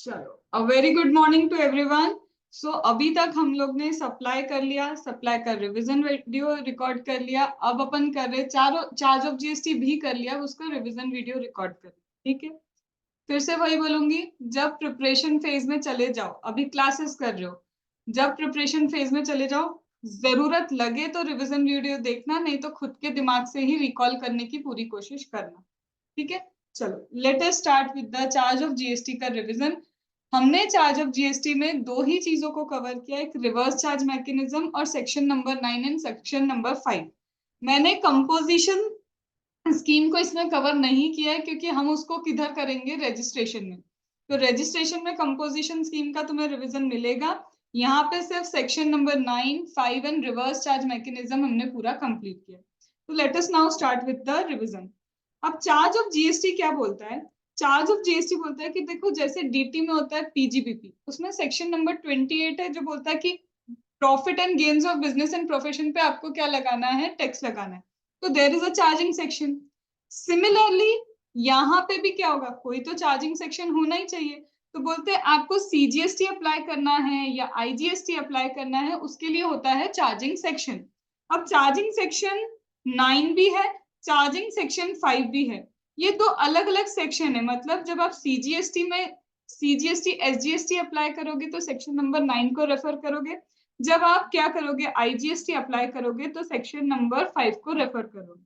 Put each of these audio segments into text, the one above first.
चलो, a very good morning to everyone. So अभी तक हम लोग ने सप्लाई कर लिया, सप्लाई का रिवीजन वीडियो रिकॉर्ड कर लिया। अब अपन कर रहे चार्ज ऑफ जीएसटी भी कर लिया, उसका रिवीजन वीडियो रिकॉर्ड कर लिया। ठीक है, फिर से वही बोलूंगी, जब प्रिपरेशन फेज में चले जाओ, अभी क्लासेस कर रहे हो, जब प्रिपरेशन फेज में चले जाओ, जरूरत लगे तो रिवीजन वीडियो देखना, नहीं तो खुद के दिमाग से ही रिकॉल करने की पूरी कोशिश करना। ठीक है, चलो let us start with the charge of GST का रिवीजन। हमने चार्ज ऑफ जीएसटी में दो ही चीजों को कवर किया, एक रिवर्स चार्ज मैकेनिज्म और section number 9 and section number 5। मैंने कंपोजिशन स्कीम को इसमें कवर नहीं किया है क्योंकि हम उसको किधर करेंगे, रजिस्ट्रेशन में। तो रजिस्ट्रेशन में कंपोजिशन स्कीम का तुम्हें रिवीजन मिलेगा। यहाँ पे सिर्फ section number 9, 5 and reverse charge mechanism हमने पूरा कंप्लीट किया। तो let us now start with the revision. अब चार्ज ऑफ जीएसटी क्या बोलता है? चार्ज ऑफ जीएसटी बोलता है कि देखो, जैसे डीटी में होता है पीजीबीपी, उसमें सेक्शन नंबर 28 है जो बोलता है कि profit and gains of business and profession पे आपको क्या लगाना है, टैक्स लगाना है। तो there is a charging section. Similarly यहाँ पे भी क्या होगा, कोई तो चार्जिंग सेक्शन होना ही चाहिए। तो बोलते हैं आपको सीजीएसटी अप्लाई करना है या आईजीएसटी अप्लाई करना है, उसके लिए होता है चार्जिंग सेक्शन। अब चार्जिंग सेक्शन 9 भी है, चार्जिंग सेक्शन 5 भी है। ये दो अलग अलग सेक्शन है। मतलब जब आप सीजीएसटी एसजीएसटी अप्लाई करोगे तो सेक्शन नंबर 9 को रेफर करोगे, जब आप क्या करोगे, आईजीएसटी अप्लाई करोगे तो सेक्शन नंबर 5 को रेफर करोगे।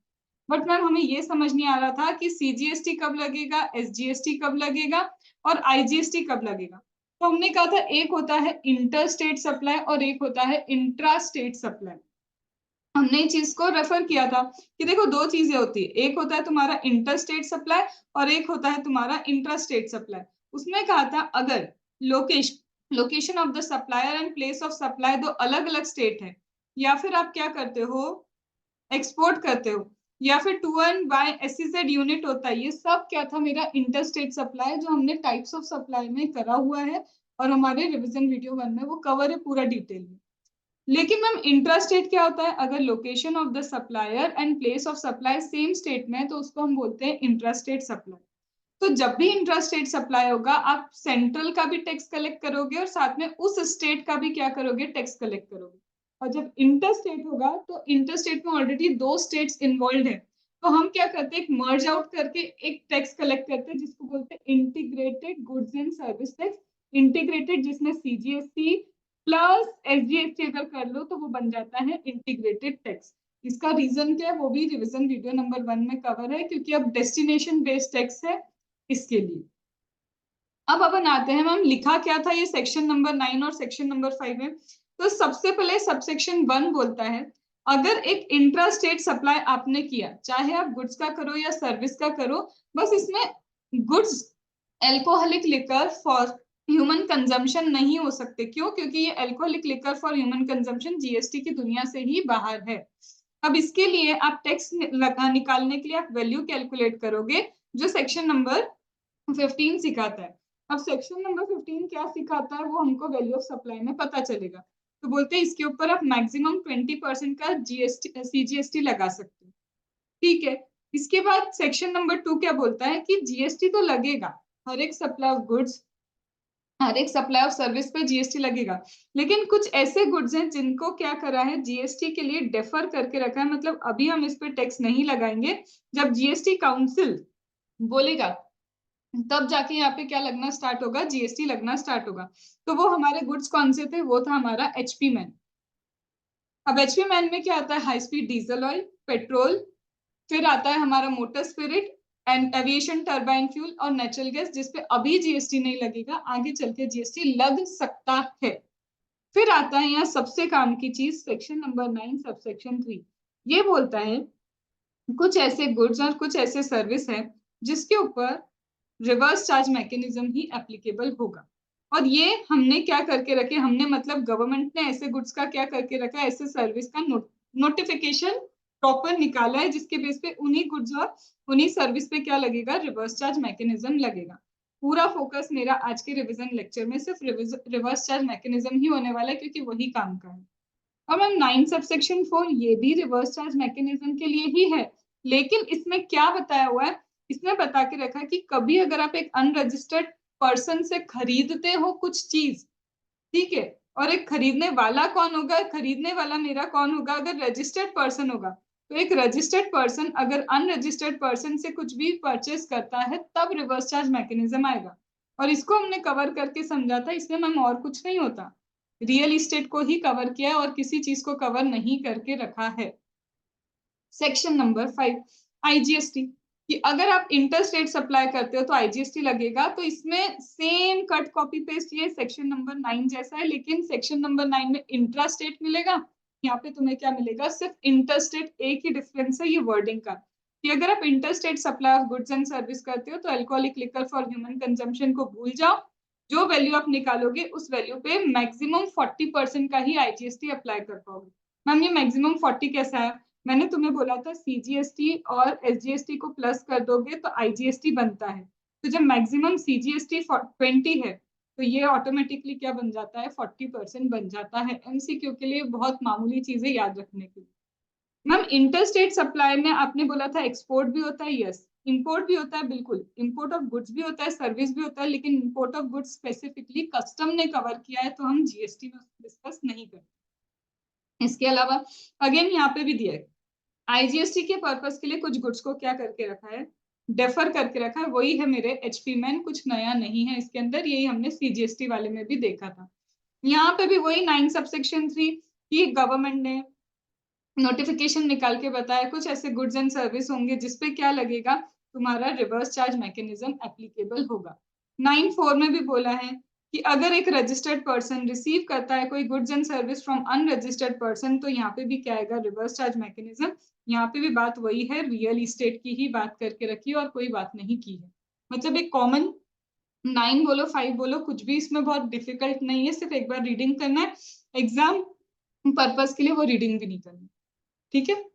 बट मैम हमें ये समझ नहीं आ रहा था कि सीजीएसटी कब लगेगा, एसजीएसटी कब लगेगा और आईजीएसटी कब लगेगा। तो हमने कहा था एक होता है इंटर स्टेट सप्लाई और एक होता है इंट्रा स्टेट सप्लाई। हमने इस चीज को रेफर किया था कि देखो दो चीजें होती है, एक होता है तुम्हारा इंटर स्टेट सप्लाई और एक होता है तुम्हारा इंट्रा स्टेट सप्लाई। उसमें कहा था अगर location of the supplier and place of supply दो अलग अलग स्टेट है, या फिर आप क्या करते हो, एक्सपोर्ट करते हो, या फिर to and by SEZ unit होता है, ये सब क्या था, मेरा इंटर स्टेट सप्लाई जो हमने टाइप्स ऑफ सप्लाई में करा हुआ है और हमारे रिवीजन वीडियो 1 में वो कवर है पूरा डिटेल में। लेकिन मैम इंट्रा स्टेट क्या होता है, अगर location of the supplier and place of supply same state में है तो उसको हम बोलते हैं इंट्रा स्टेट सप्लाई। तो जब भी इंट्रा स्टेट सप्लाई होगा, आप सेंट्रल का भी टैक्स कलेक्ट करोगे और साथ में उस स्टेट का भी क्या करोगे, टैक्स कलेक्ट करोगे। और जब इंटर स्टेट होगा तो इंटर स्टेट में ऑलरेडी दो स्टेट्स इन्वॉल्व है, तो हम क्या करते हैं, एक मर्ज आउट करके एक टैक्स कलेक्ट करते हैं जिसको बोलते हैं integrated goods and service tax. Integrated जिसमें सीजीएसटी प्लस एसजीएसटी अगर कर लो तो वो बन जाता है इंटीग्रेटेड टैक्स। इसका रीजन क्या है वो भी रिवीजन वीडियो नंबर 1 में कवर है, क्योंकि अब डेस्टिनेशन बेस्ड टैक्स है इसके लिए। अब अपन आते हैं मैम, लिखा क्या था ये सेक्शन नंबर 9 और सेक्शन नंबर 5 में। तो सबसे पहले सबसेक्शन 1 बोलता है अगर एक इंट्रा स्टेट सप्लाई आपने किया, चाहे आप गुड्स का करो या सर्विस का करो, बस इसमें goods alcoholic liquor for human consumption नहीं हो सकते। क्यों? क्योंकि ये alcoholic liquor for human consumption GST की दुनिया से ही बाहर है। अब इसके लिए आप टैक्स निकालने के लिए आप वैल्यू कैलकुलेट करोगे, जो सेक्शन नंबर 15 सिखाता है। अब सेक्शन नंबर 15 क्या सिखाता है वो हमको वैल्यू ऑफ सप्लाई में पता चलेगा। तो बोलते हैं इसके ऊपर आप मैक्सिमम 20% का जीएसटी सीजीएसटी लगा सकते हो। ठीक है, इसके बाद सेक्शन नंबर 2 क्या बोलता है कि जीएसटी तो लगेगा, हर एक सप्लाई ऑफ गुड्स, हर एक सप्लाई ऑफ सर्विस पे जीएसटी लगेगा, लेकिन कुछ ऐसे गुड्स हैं जिनको क्या करा है, जीएसटी के लिए डेफर करके रखा है। मतलब अभी हम इस पे टैक्स नहीं लगाएंगे, जब जीएसटी काउंसिल बोलेगा तब जाके यहाँ पे क्या लगना स्टार्ट होगा, जीएसटी लगना स्टार्ट होगा। तो वो हमारे गुड्स कौन से थे, वो था हमारा एचपी मैन। अब एचपी मैन में क्या आता है, high speed diesel oil, petrol, फिर आता है हमारा motor spirit and aviation turbine fuel और नेचुरल गैस, जिसपे अभी जीएसटी नहीं लगेगा, आगे चल के जीएसटी लग सकता है। फिर आता है यहाँ सबसे काम की चीज, सेक्शन नंबर 9 सबसेक्शन 3। ये बोलता है कुछ ऐसे गुड्स और कुछ ऐसे सर्विस है जिसके ऊपर रिवर्स चार्ज मैकेनिज्म ही एप्लीकेबल होगा। और ये हमने क्या करके रखे, हमने मतलब गवर्नमेंट ने ऐसे गुड्स का क्या करके रखा है, ऐसे सर्विस का नोटिफिकेशन प्रॉपर निकाला है, जिसके बेस पे उन्हीं गुड्स और उन्हीं सर्विस पे क्या लगेगा, रिवर्स चार्ज मैकेनिज्म लगेगा। पूरा फोकस मेरा आज के रिवीजन लेक्चर में सिर्फ रिवर्स चार्ज मैकेनिज्म ही होने वाला है, क्योंकि वही काम का है। और मैम 9 सबसेक्शन 4 ये भी रिवर्स चार्ज मैकेनिज्म के लिए ही है, लेकिन इसमें क्या बताया हुआ है, इसमें बता के रखा है कि कभी अगर आप एक अनरजिस्टर्ड पर्सन से खरीदते हो कुछ चीज, ठीक है, और एक खरीदने वाला कौन होगा, खरीदने वाला मेरा कौन होगा, अगर रजिस्टर्ड पर्सन होगा, तो एक रजिस्टर्ड पर्सन अगर अनरजिस्टर्ड पर्सन से कुछ भी परचेस करता है तब रिवर्स चार्ज मैकेनिज्म आएगा। और इसको हमने कवर करके समझा था, इसमें मैम और कुछ नहीं होता, रियल इस्टेट को ही कवर किया है और किसी चीज को कवर नहीं करके रखा है। सेक्शन नंबर 5 आईजीएसटी, कि अगर आप इंटरस्टेट सप्लाई करते हो तो आईजीएसटी लगेगा। तो इसमें सेम कट कॉपी पेस्ट ये सेक्शन नंबर 9 जैसा है, लेकिन सेक्शन नंबर 9 में इंट्रास्टेट मिलेगा, यहाँ पे तुम्हें क्या मिलेगा, सिर्फ इंटरस्टेट। एक ही डिफरेंस है ये वर्डिंग का, कि अगर आप interstate supply of goods and service करते हो तो alcoholic liquor for human consumption को भूल जाओ, जो वैल्यू आप निकालोगे उस वैल्यू पे मैक्सिमम 40% का ही आईजीएसटी अप्लाई कर पाओगे। मैम ये मैक्सिमम 40 कैसा है, मैंने तुम्हें बोला था सीजीएसटी और एसजीएसटी को प्लस कर दोगे तो आईजीएसटी बनता है। तो जब मैक्सिमम सीजीएसटी 20 है तो ये ऑटोमेटिकली क्या बन जाता है, 40% बन जाता है। एमसीक्यू के लिए बहुत मामूली चीजें याद रखने के लिए। मैम इंटरस्टेट सप्लाई में आपने बोला था एक्सपोर्ट भी होता है, यस, इंपोर्ट भी होता है, बिल्कुल, इंपोर्ट ऑफ गुड्स भी होता है, सर्विस भी होता है, लेकिन import of goods specifically custom ने कवर किया है तो हम जीएसटी में डिस्कस नहीं करते। इसके अलावा अगेन यहाँ पे भी दिया है, आईजीएसटी के पर्पस के लिए कुछ गुड्स को क्या करके रखा है, डेफर करके रखा है, वही है मेरे एचपी मैन, कुछ नया नहीं है इसके अंदर, यही हमने सीजीएसटी वाले में भी देखा था। यहाँ पे भी वही 9 सबसेक्शन 3 की गवर्नमेंट ने नोटिफिकेशन निकाल के बताया कुछ ऐसे गुड्स एंड सर्विस होंगे जिसपे क्या लगेगा, तुम्हारा रिवर्स चार्ज मैकेनिज्म एप्लीकेबल होगा। 9(4) में भी बोला है कि अगर एक रजिस्टर्ड पर्सन रिसीव करता है कोई goods and service from unregistered person तो यहाँ पे भी क्या आएगा, रिवर्स चार्ज मैकेनिज्म। यहाँ पे भी बात वही है, रियल इस्टेट की ही बात करके रखी है और कोई बात नहीं की है। मतलब एक कॉमन 9 बोलो 5 बोलो, कुछ भी इसमें बहुत डिफिकल्ट नहीं है, सिर्फ एक बार रीडिंग करना है, एग्जाम पर्पज के लिए वो रीडिंग भी नहीं करनी, ठीक है।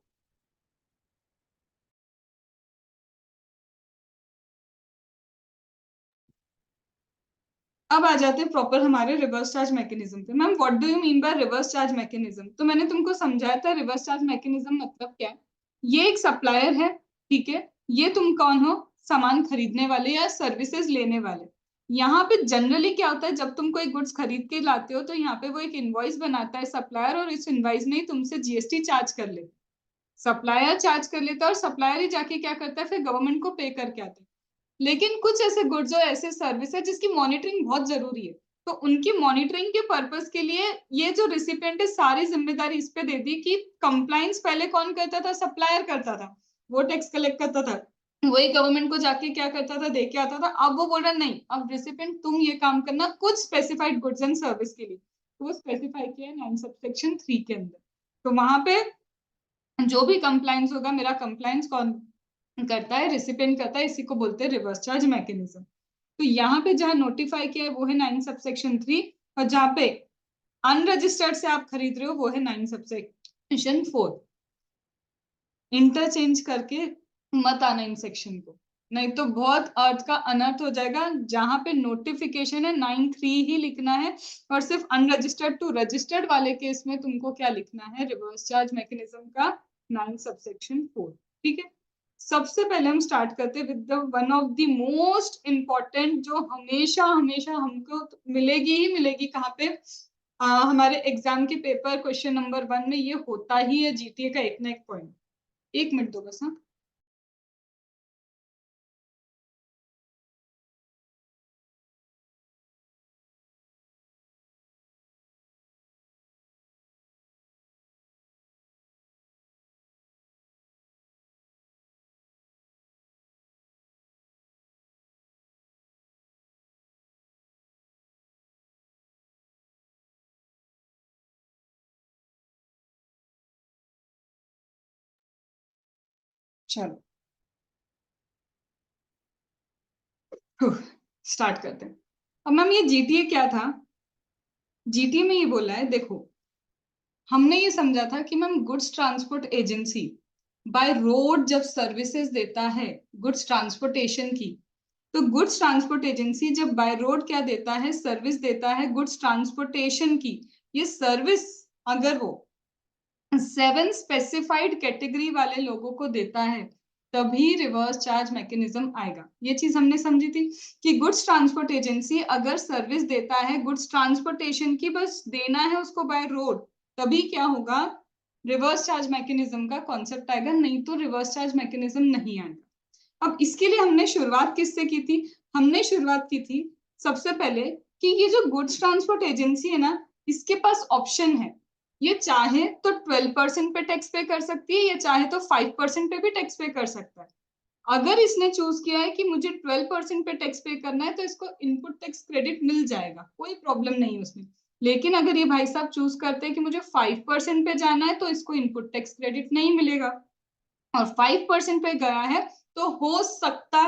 अब आ जाते हैं प्रॉपर हमारे रिवर्स चार्ज मैकेनिज्म पे। Ma'am what do you mean by reverse charge mechanism, तो मैंने तुमको समझाया था रिवर्स चार्ज मैकेनिज्म मतलब क्या है। ये एक सप्लायर है, ठीक है, ये तुम कौन हो, सामान खरीदने वाले या सर्विसेज लेने वाले। यहाँ पे जनरली क्या होता है, जब तुम कोई गुड्स खरीद के लाते हो तो यहाँ पे वो एक इनवॉइस बनाता है सप्लायर, और इस इनवॉइस में ही तुमसे जीएसटी चार्ज कर लेते, सप्लायर चार्ज कर लेता है और सप्लायर ही जाके क्या करता है, फिर गवर्नमेंट को पे करके आता है। लेकिन कुछ ऐसे गुड्स और ऐसे सर्विस है जिसकी मॉनिटरिंग बहुत जरूरी है, तो उनकी मॉनिटरिंग के पर्पस के लिए ये जो रिसिपिएंट है सारी जिम्मेदारी इस पे दे दी कि कंप्लाइंस पहले कौन करता था, सप्लायर करता था, वो टैक्स कलेक्ट करता था, वही गवर्नमेंट को जाके क्या करता था, दे के आता था। अब वो बोल रहा नहीं, अब रिसिपिएंट तुम ये काम करना कुछ स्पेसिफाइड गुड्स एंड सर्विस के लिए, तो वो स्पेसिफाई किया है 9 सबसेक्शन 3 के अंदर। तो वहां पे जो भी कंप्लाइंस होगा, मेरा कंप्लाइंस कौन करता है, रिसिपिएंट करता है, इसी को बोलते हैं रिवर्स चार्ज मैकेनिज्म। तो यहाँ पे जहां नोटिफाई किया है वो है 9 सबसेक्शन 3, और जहां पे अनरजिस्टर्ड से आप खरीद रहे हो वो है 9 सबसेक्शन 4। इंटरचेंज करके मत आना इन सेक्शन को, नहीं तो बहुत अर्थ का अनर्थ हो जाएगा। जहां पे नोटिफिकेशन है 9(3) ही लिखना है, और सिर्फ अनरजिस्टर्ड टू रजिस्टर्ड वाले केस में तुमको क्या लिखना है, रिवर्स चार्ज मैकेनिज्म का 9 सबसेक्शन 4, ठीक है। सबसे पहले हम स्टार्ट करते हैं with the one of the most important, जो हमेशा हमेशा हमको मिलेगी ही मिलेगी, कहाँ पे, हमारे एग्जाम के पेपर क्वेश्चन नंबर 1 में ये होता ही है, जीटीए का एक ना एक पॉइंट। एक मिनट दो बस, हाँ। चलो स्टार्ट करते हैं। अब मैम ये जीटीए क्या था, जीटीए में ये बोला है, देखो हमने ये समझा था कि ma'am goods transport agency by road जब सर्विसेज देता है गुड्स ट्रांसपोर्टेशन की, तो गुड्स ट्रांसपोर्ट एजेंसी जब बाय रोड क्या देता है, सर्विस देता है गुड्स ट्रांसपोर्टेशन की, ये सर्विस अगर वो 7 स्पेसिफाइड कैटेगरी वाले लोगों को देता है तभी रिवर्स चार्ज मैकेनिज्म आएगा। ये चीज हमने समझी थी कि गुड्स ट्रांसपोर्ट एजेंसी अगर सर्विस देता है गुड्स ट्रांसपोर्टेशन की, बस देना है उसको बाय रोड, तभी क्या होगा, रिवर्स चार्ज मैकेनिज्म का कॉन्सेप्ट आएगा, नहीं तो रिवर्स चार्ज मैकेनिज्म नहीं आएगा। अब इसके लिए हमने शुरुआत किससे की थी? हमने शुरुआत की थी सबसे पहले कि ये जो गुड्स ट्रांसपोर्ट एजेंसी है ना, इसके पास ऑप्शन है, ये चाहे तो 12% पे टैक्स पे कर सकती है, या चाहे तो 5% पे भी टैक्स पे कर सकता है। अगर इसने चूज किया है कि मुझे 12% पे टैक्स पे करना है, तो इसको इनपुट टैक्स क्रेडिट मिल जाएगा, कोई प्रॉब्लम नहीं उसमें। लेकिन अगर ये भाई साहब चूज करते हैं कि मुझे 5% पे जाना है, तो इसको इनपुट टैक्स क्रेडिट नहीं मिलेगा। और 5% पे गया है तो हो सकता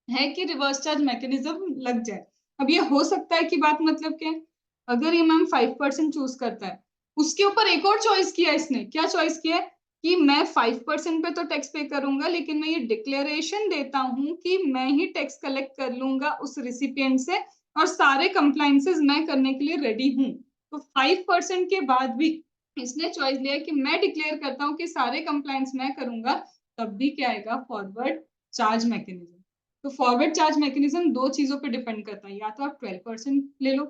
है कि रिवर्स चार्ज मैकेनिज्म लग जाए। अब ये हो सकता है कि बात मतलब क्या है, अगर ये मैम 5% चूज करता है, उसके ऊपर एक और चॉइस किया इसने, क्या चॉइस किया है कि मैं 5% पे तो टैक्स पे करूंगा, लेकिन मैं ये डिक्लेरेशन देता हूं कि मैं ही टैक्स कलेक्ट कर लूंगा उस रिसिपिएंट से, और सारे कंप्लायंसेस मैं करने के लिए रेडी हूं। तो 5% के बाद भी इसने चॉइस लिया कि मैं डिक्लेयर करता हूं कि सारे कंप्लायंस मैं करूंगा, तब भी क्या आएगा, फॉरवर्ड चार्ज मैकेनिज्म। तो फॉरवर्ड चार्ज मैकेनिज्म दो चीजों पे डिपेंड करता है, या तो आप 12% ले लो,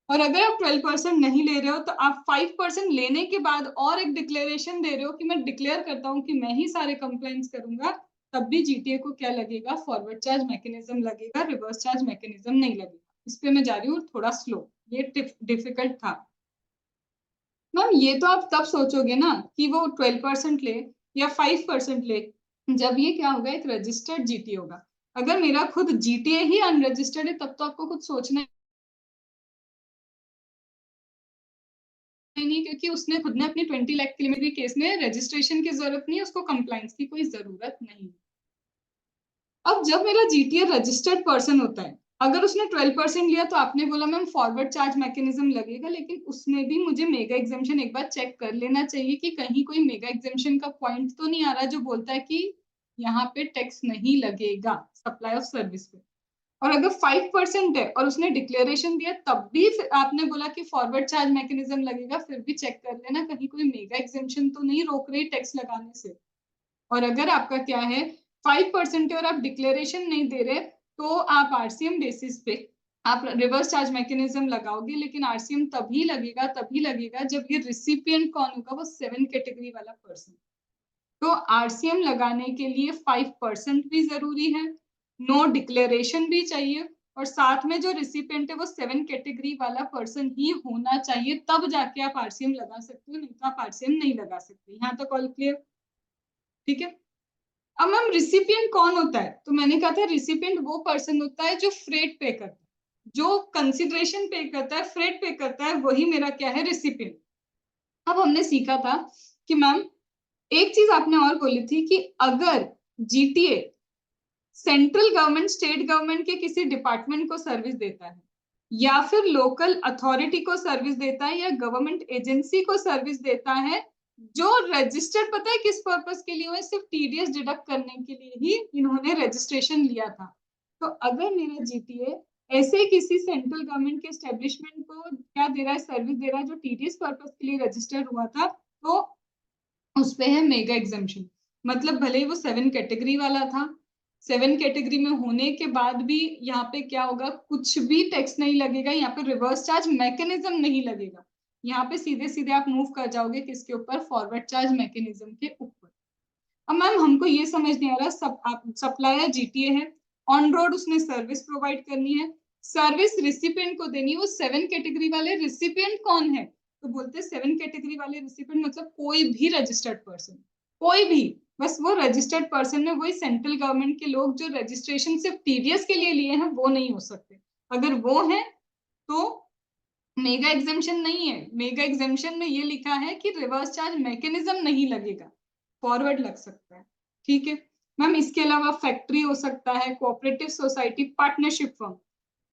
और अगर आप 12% नहीं ले रहे हो तो आप 5% लेने के बाद और एक डिक्लेरेशन दे रहे हो कि मैं डिक्लेयर करता हूं कि मैं ही सारे कंप्लेंट्स करूंगा, तब भी जीटीए को क्या लगेगा, फॉरवर्ड चार्ज मैकेनिज्म लगेगा, रिवर्स चार्ज मैकेनिज्म नहीं लगेगा। इस पे मैं जा रही हूँ थोड़ा स्लो, ये डिफिकल्ट था मैम। ये तो आप तब सोचोगे ना कि वो 12% ले या 5% ले, जब ये क्या होगा, एक रजिस्टर्ड जीटीए होगा। अगर मेरा खुद जीटीए ही अनरजिस्टर्ड है, तब तो आपको कुछ सोचना नहीं, क्योंकि उसने खुद ने अपनी 20 लाख किलोमीटर केस में रजिस्ट्रेशन की जरूरत नहीं है, उसको कंप्लाइंस की कोई जरूरत नहीं। अब जब मेरा जीटीए रजिस्टर्ड पर्सन होता है, अगर उसने 12% लिया, तो आपने बोला मैम फॉरवर्ड चार्ज मैकेनिज्म लगेगा, लेकिन उसमें भी मुझे मेगा एग्जेम्पशन एक बार चेक कर लेना चाहिए कि कहीं कोई मेगा एग्जेम्पशन का पॉइंट तो नहीं आ रहा जो बोलता है कि यहाँ पे टैक्स नहीं लगेगा सप्लाई ऑफ सर्विस पे। और अगर 5% है और उसने डिक्लेरेशन दिया, तब भी आपने बोला कि फॉरवर्ड चार्ज मैकेनिज्म लगेगा, फिर भी चेक कर लेना कहीं कोई मेगा एग्जेम्पशन तो नहीं रोक रही टैक्स लगाने से। और अगर आपका क्या है, 5% है और आप डिक्लेरेशन नहीं दे रहे, तो आप आरसीएम बेसिस पे आप रिवर्स चार्ज मैकेनिज्म लगाओगे, लेकिन आरसीएम तभी लगेगा जब ये रिसिपिएंट कौन होगा, वो 7 कैटेगरी वाला पर्सन। तो आरसीएम लगाने के लिए 5% भी जरूरी है, नो डिक्लेरेशन भी चाहिए, और साथ में जो रिसिपिएंट है वो 7 कैटेगरी वाला पर्सन ही होना चाहिए, तब जाके आप आरसीएम लगा सकते हो, नहीं तो आप आरसीएम नहीं लगा सकते। यहाँ तक ऑल क्लियर? ठीक है। अब मैम रिसिपिएंट कौन होता है? तो मैंने कहा था रिसिपिएंट वो पर्सन होता है जो फ्रेट पे करता है, जो कंसिडरेशन पे करता है, फ्रेट पे करता है, वही मेरा क्या है, रिसिपिएंट। अब हमने सीखा था कि मैम एक चीज आपने और बोली थी कि अगर GTA central government state government के किसी डिपार्टमेंट को सर्विस देता है, या फिर लोकल अथॉरिटी को सर्विस देता है, या गवर्नमेंट एजेंसी को सर्विस देता है, जो रजिस्टर्ड, पता है किस पर्पस के लिए हुआ है, सिर्फ टीडीएस डिडक्ट करने के लिए ही इन्होंने रजिस्ट्रेशन लिया था। तो अगर मेरा जीटीए ऐसे किसी सेंट्रल गवर्नमेंट के एस्टेब्लिशमेंट को क्या दे रहा है, सर्विस दे रहा है, जो टीडीएस पर्पस के लिए रजिस्टर्ड हुआ था, तो उस पे है मेगा एग्जाम्पशन। मतलब भले ही वो 7 कैटेगरी वाला था, 7 कैटेगरी में होने के बाद भी यहाँ पे क्या होगा, कुछ भी टैक्स नहीं लगेगा, यहाँ पे रिवर्स चार्ज मैकेनिज्म नहीं लगेगा, यहाँ पे सीधे सीधे आप मूव कर जाओगे किसके ऊपर, फॉरवर्ड चार्ज मैकेनिज्म के ऊपर। अब मैम हमको ये समझ नहीं आ रहा, आप सप्लायर जीटीए है, ऑन रोड उसने सर्विस प्रोवाइड करनी है, सर्विस रिसिपिएंट को देनी है, वो 7 कैटेगरी वाले रिसिपिएंट कौन है? तो बोलते हैं 7 कैटेगरी वाले रिसिपिएंट मतलब कोई भी रजिस्टर्ड पर्सन, कोई भी, बस वो रजिस्टर्ड पर्सन में वही सेंट्रल गवर्नमेंट के लोग जो रजिस्ट्रेशन सिर्फ टीडीएस के लिए लिए हैं वो नहीं हो सकते। अगर वो है तो मेगा एग्जेम्पशन नहीं है, मेगा एग्जेम्पशन में ये लिखा है कि रिवर्स चार्ज मैकेनिज्म नहीं लगेगा, फॉरवर्ड लग सकता है। ठीक है मैम। इसके अलावा फैक्ट्री हो सकता है, cooperative society, partnership firm.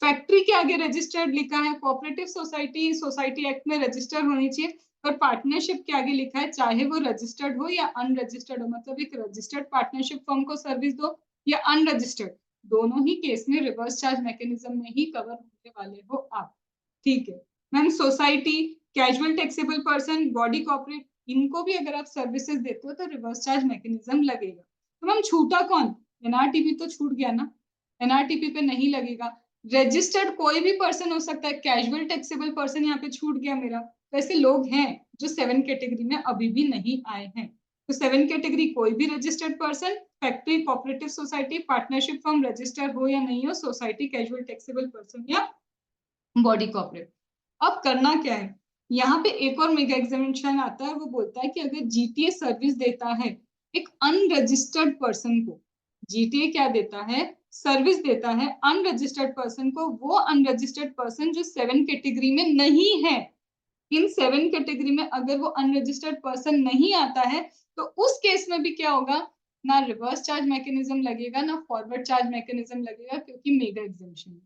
Factory के आगे रजिस्टर्ड लिखा है, कोऑपरेटिव सोसाइटी सोसाइटी एक्ट में रजिस्टर्ड होनी चाहिए, और पार्टनरशिप के आगे लिखा है चाहे वो रजिस्टर्ड हो या अनरजिस्टर्ड हो, मतलब एक रजिस्टर्ड पार्टनरशिप फर्म को सर्विस दो या अनरजिस्टर्ड, दोनों ही केस में रिवर्स चार्ज मैकेनिज्म में ही कवर होने वाले हो आप। ठीक है ma'am. Society, casual taxable person, body corporate, इनको भी अगर आप सर्विसेज देते हो तो रिवर्स चार्ज मैकेनिज्म लगेगा। तो मैम छूटा कौन? एनआरटीपी तो छूट गया ना, एनआरटीपी पे नहीं लगेगा। रजिस्टर्ड कोई भी पर्सन हो सकता है, कैजुअल टैक्सेबल पर्सन यहाँ पे छूट गया मेरा। तो ऐसे लोग हैं जो 7 कैटेगरी में अभी भी नहीं आए हैं। तो 7 कैटेगरी कोई भी registered person, factory, cooperative society, partnership firm register हो या नहीं हो, सोसाइटी, कैजुअल टैक्सेबल पर्सन या बॉडी कॉर्पोरेट। अब करना क्या है, यहाँ पे एक और मेगा एग्जामिनेशन आता है, वो बोलता है कि अगर जीटीए सर्विस देता है एक अनरजिस्टर्ड पर्सन को, जीटीए क्या देता है, सर्विस देता है अनरजिस्टर्ड पर्सन को, वो अनरजिस्टर्ड पर्सन जो 7 कैटेगरी में नहीं है, इन 7 कैटेगरी में अगर वो अनरजिस्टर्ड पर्सन नहीं आता है, तो उस केस में भी क्या होगा, ना रिवर्स चार्ज मैकेनिज्म लगेगा ना फॉरवर्ड चार्ज मैकेनिज्म लगेगा, क्योंकि मेगा एग्जामिनेशन है।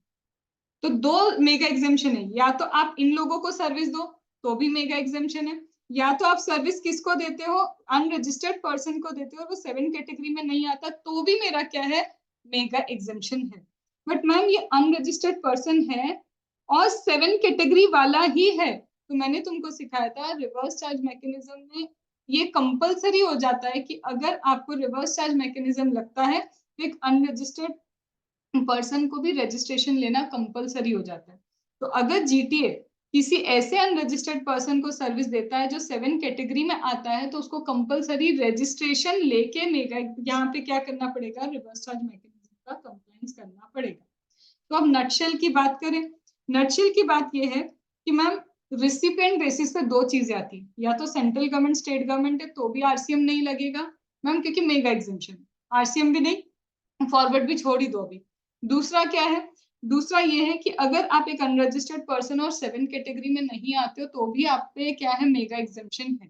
तो दो मेगा एग्जामिशन है, या तो आप इन लोगों को सर्विस दो तो भी मेगा एग्जामिशन है, या तो आप सर्विस किसको देते हो, अनरजिस्टर्ड पर्सन को देते हो, वो 7 कैटेगरी में नहीं आता, तो भी मेरा क्या है, मेगा एग्जामिशन है। बट मैम ये अनरजिस्टर्ड पर्सन है और 7 कैटेगरी वाला ही है, तो मैंने तुमको सिखाया था रिवर्स चार्ज मैकेनिज्म में ये कंपलसरी हो जाता है कि अगर आपको रिवर्स चार्ज मैकेनिज्म लगता है तो एक अनरजिस्टर्ड पर्सन को भी रजिस्ट्रेशन लेना कंपलसरी हो जाता है। तो अगर जीटीए किसी ऐसे अनरजिस्टर्ड पर्सन को सर्विस देता है जो 7 कैटेगरी में आता है, तो उसको कंपलसरी रजिस्ट्रेशन लेके मेगा यहाँ पे क्या करना पड़ेगा, रिवर्स चार्ज मैकेनिज्म का कंप्लायंस करना पड़ेगा। तो अब नटशेल की बात करें, नटशेल की बात ये है कि मैम रिसिपिएंट बेसिस पे दो चीजें आती, या तो सेंट्रल गवर्नमेंट स्टेट गवर्नमेंट है तो भी आरसीएम नहीं लगेगा मैम, क्योंकि मेगा एग्जामिशन, आरसीएम भी नहीं, फॉरवर्ड भी छोड़ ही दो अभी। दूसरा क्या है, दूसरा ये है कि अगर आप एक अनरजिस्टर्ड पर्सन और 7 कैटेगरी में नहीं आते हो तो भी आप पे क्या है, मेगा एग्जामिशन है।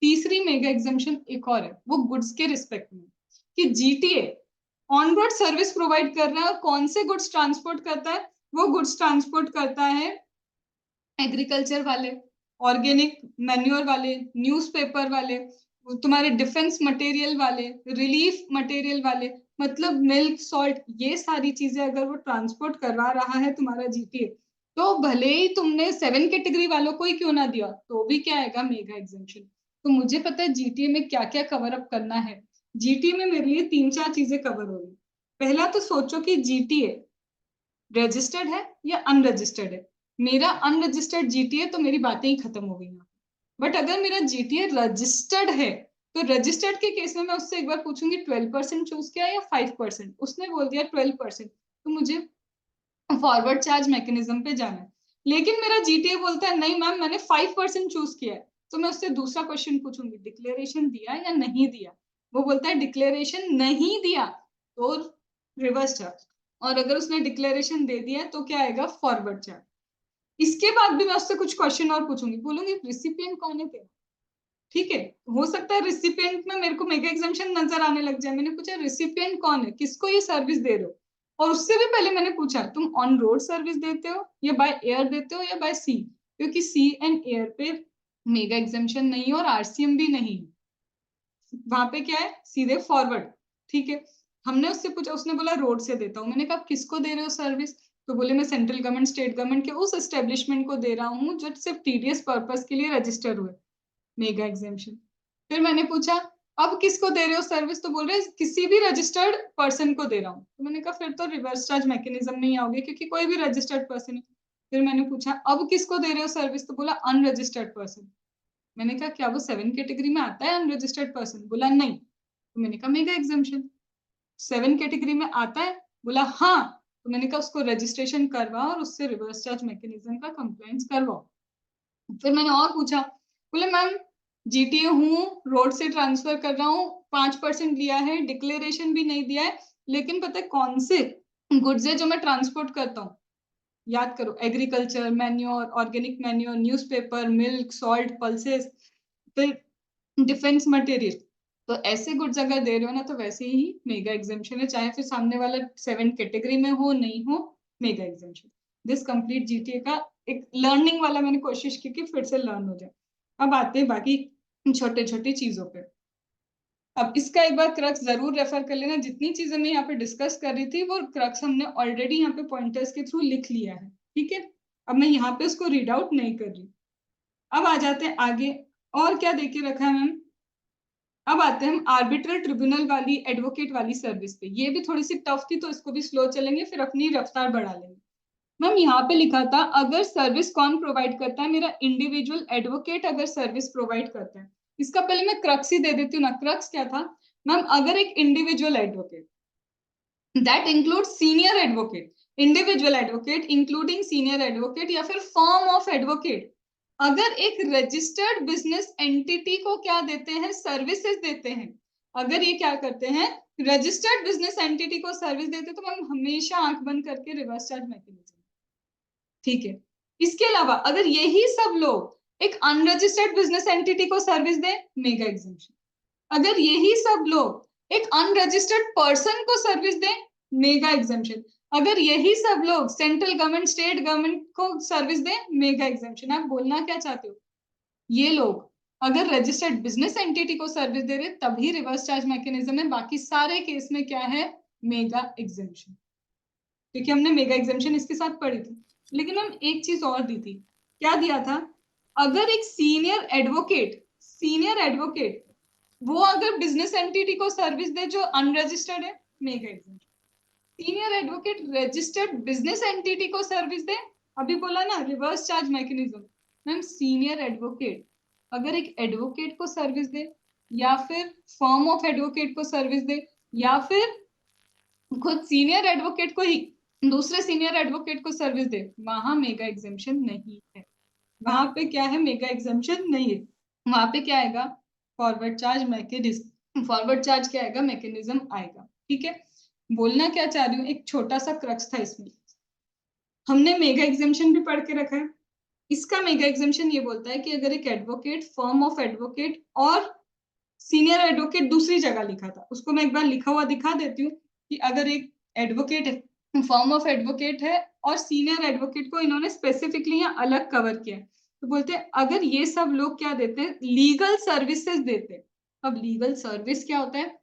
तीसरी मेगा एग्जामिशन एक और है, वो गुड्स के रिस्पेक्ट में, कि GTA on road service provide कर रहा है और कौन से गुड्स ट्रांसपोर्ट करता है, वो गुड्स ट्रांसपोर्ट करता है एग्रीकल्चर वाले, ऑर्गेनिक मैन्योर वाले, न्यूज़पेपर वाले, तुम्हारे डिफेंस मटेरियल वाले, रिलीफ मटेरियल वाले, मतलब मिल्क, सॉल्ट, ये सारी चीजें अगर वो ट्रांसपोर्ट करवा रहा है तुम्हारा जीटीए, तो भले ही तुमने 7 कैटेगरी वालों को ही क्यों ना दिया, तो भी क्या आएगा, मेगा एग्जामिशन। तो मुझे पता है जीटीए में क्या क्या कवर अप करना है। जीटीए में मेरे लिए 3-4 चीजें कवर हो रही। पहला तो सोचो कि जीटीए रजिस्टर्ड है या अनरजिस्टर्ड है। मेरा अनरजिस्टर्ड जीटीए तो मेरी बातें ही खत्म हो गई यहाँ। बट अगर मेरा जीटीए रजिस्टर्ड है, तो रजिस्टर्ड के केस में मैं उससे एक बार पूछूंगी 12% चूज किया या 5%, उसने बोल दिया 12%, तो मुझे फॉरवर्ड चार्ज मैकेनिज्म पे जाना है। लेकिन मेरा जीटीए बोलता है नहीं मैम मैंने 5% चूज किया है, तो मैं उससे दूसरा क्वेश्चन पूछूंगी, डिक्लेरेशन दिया या नहीं दिया। वो बोलता है डिक्लेरेशन नहीं दिया तो रिवर्स चार्ज, और अगर उसने डिक्लेरेशन दे दिया तो क्या आएगा, फॉरवर्ड चार्ज। इसके बाद भी मैं उससे कुछ क्वेश्चन और पूछूंगी, बोलूंगी रिसिपिएंट कौन है तेरा, ठीक है, हो सकता है रिसिपिएंट में मेरे को मेगा एग्जामिशन नजर आने लग जाए। मैंने पूछा रिसिपिएंट कौन है, किसको ये सर्विस दे रहे हो, और उससे भी पहले मैंने पूछा तुम ऑन रोड सर्विस देते हो या बाय एयर देते हो या बाय सी, क्योंकि सी एंड एयर पे मेगा एग्जामिशन नहीं है और आरसीएम भी नहीं है, वहां पे क्या है, सीधे फॉरवर्ड। ठीक है, हमने उससे पूछा, उसने बोला रोड से देता हूँ। मैंने कहा किसको दे रहे हो सर्विस, तो बोले मैं सेंट्रल गवर्नमेंट स्टेट गवर्नमेंट के उस एस्टेब्लिशमेंट को दे रहा हूँ जो सिर्फ टीडीएस पर्पस के लिए रजिस्टर हुए, मेगा एग्जामिशन। फिर मैंने पूछा अब किसको दे रहे हो सर्विस, तो बोल रहे किसी भी रजिस्टर्ड पर्सन को दे रहा हूँ। तो मैंने कहा फिर तो रिवर्स चार्ज मैकेनिज्म में ही आओगे, क्योंकि कोई भी रजिस्टर्ड पर्सन है। फिर मैंने पूछा अब किसको दे रहे हो सर्विस, तो बोला अनरजिस्टर्ड पर्सन। मैंने कहा क्या वो 7 कैटेगरी में आता है अनरजिस्टर्ड पर्सन, बोला नहीं। तो मैंने कहा मेगा एग्जामिशन। 7 कैटेगरी में आता है, बोला हाँ। तो मैंने कहा उसको रजिस्ट्रेशन करवाओ और उससे रिवर्स चार्ज मैकेनिज्म का कंप्लायंस करवाओ। फिर मैंने और पूछा, बोले मैम जीटीए हूँ, रोड से ट्रांसफर कर रहा हूँ, 5% लिया है, डिक्लेरेशन भी नहीं दिया है, लेकिन पता है कौन से गुड्स है जो मैं ट्रांसपोर्ट करता हूँ, याद करो, agriculture manure, organic manure, newspaper, milk, salt, pulses, फिर डिफेंस मटेरियल। तो ऐसे गुड्स अगर दे रहे हो ना, तो वैसे ही मेगा एग्जामिशन है, चाहे फिर सामने वाला 7 कैटेगरी में हो नहीं हो, mega examination. This complete GTA का एक लर्निंग वाला मैंने कोशिश की कि फिर से लर्न हो जाए। अब आते हैं बाकी छोटे छोटी चीजों पे। अब इसका एक बार क्रक्स जरूर रेफर कर लेना, जितनी चीजें मैं यहाँ पे डिस्कस कर रही थी वो क्रक्स हमने ऑलरेडी यहाँ पे पॉइंटर्स के थ्रू लिख लिया है, ठीक है। अब मैं यहाँ पे उसको रीड आउट नहीं कर रही। अब आ जाते हैं आगे, और क्या देके रखा है मैम। अब आते हैं हम आर्बिट्रल ट्रिब्यूनल वाली एडवोकेट वाली सर्विस पे। ये भी थोड़ी सी टफ थी तो इसको भी स्लो चलेंगे, फिर अपनी रफ्तार बढ़ा लेंगे। मैम यहाँ पे लिखा था अगर सर्विस कौन प्रोवाइड करता है, मेरा इंडिविजुअल एडवोकेट अगर सर्विस प्रोवाइड करता है। इसका पहले मैं क्रक्स ही दे देती हूँ ना। क्रक्स क्या था मैम, अगर एक individual advocate that include senior advocate, individual advocate including senior advocate या फिर फर्म ऑफ एडवोकेट, अगर एक रजिस्टर्ड बिजनेस एंटिटी को क्या देते हैं, सर्विसेज देते हैं, अगर ये क्या करते हैं रजिस्टर्ड बिजनेस एंटिटी को सर्विस देते, तो मैम हमेशा आंख बंद करके रिवर्स चार्ज मैकेनिज्म। ठीक है, इसके अलावा अगर यही सब लोग एक अनरजिस्टर्ड बिजनेस एंटिटी को सर्विस दे, मेगा एग्जेम्पशन। अगर यही सब लोग एक अनरजिस्टर्ड पर्सन को सर्विस दे, मेगा एग्जेम्पशन। अगर यही सब लोग सेंट्रल गवर्नमेंट स्टेट गवर्नमेंट को सर्विस दे, मेगा एग्जेम्पशन। आप बोलना क्या चाहते हो, ये लोग अगर रजिस्टर्ड बिजनेस एंटिटी को सर्विस दे रहे तभी रिवर्स चार्ज मैकेनिज्म है, बाकी सारे केस में क्या है, मेगा एग्जेम्पशन। क्योंकि हमने मेगा एग्जेम्पशन इसके साथ पढ़ी थी। लेकिन हम एक चीज और दी थी, क्या दिया था, अगर एक सीनियर एडवोकेट वो अगर बिजनेस एंटिटी को सर्विस दे जो अनरजिस्टर्ड है, mega exemption. Senior advocate registered business entity को सर्विस दे, अभी बोला ना reverse charge mechanism. Ma'am senior advocate अगर एक एडवोकेट को सर्विस दे या फिर फर्म ऑफ एडवोकेट को सर्विस दे या फिर खुद सीनियर एडवोकेट को ही दूसरे सीनियर एडवोकेट को सर्विस दे, वहां मेगा एग्जेम्पशन नहीं है। वहां पे क्या है, मेगा एग्जेम्पशन नहीं है। वहां पे क्या आएगा, forward charge mechanism. Forward charge क्या आएगा, मैकेनिज्म आएगा। ठीक है, बोलना क्या चाह रही हूँ, एक छोटा सा क्रक्स था इसमें। हमने मेगा एग्जेम्पशन भी पढ़ के रखा है। इसका मेगा एग्जेम्पशन ये बोलता है कि अगर एक एडवोकेट, फर्म ऑफ एडवोकेट और सीनियर एडवोकेट दूसरी जगह लिखा था, उसको मैं एक बार लिखा हुआ दिखा देती हूँ कि अगर एक एडवोकेट है, फर्म ऑफ एडवोकेट है और सीनियर एडवोकेट को इन्होंने स्पेसिफिकली यहाँ अलग कवर किया है, तो बोलते हैं अगर ये सब लोग क्या देते हैं, लीगल सर्विसेज देते हैं। अब लीगल सर्विस क्या होता है,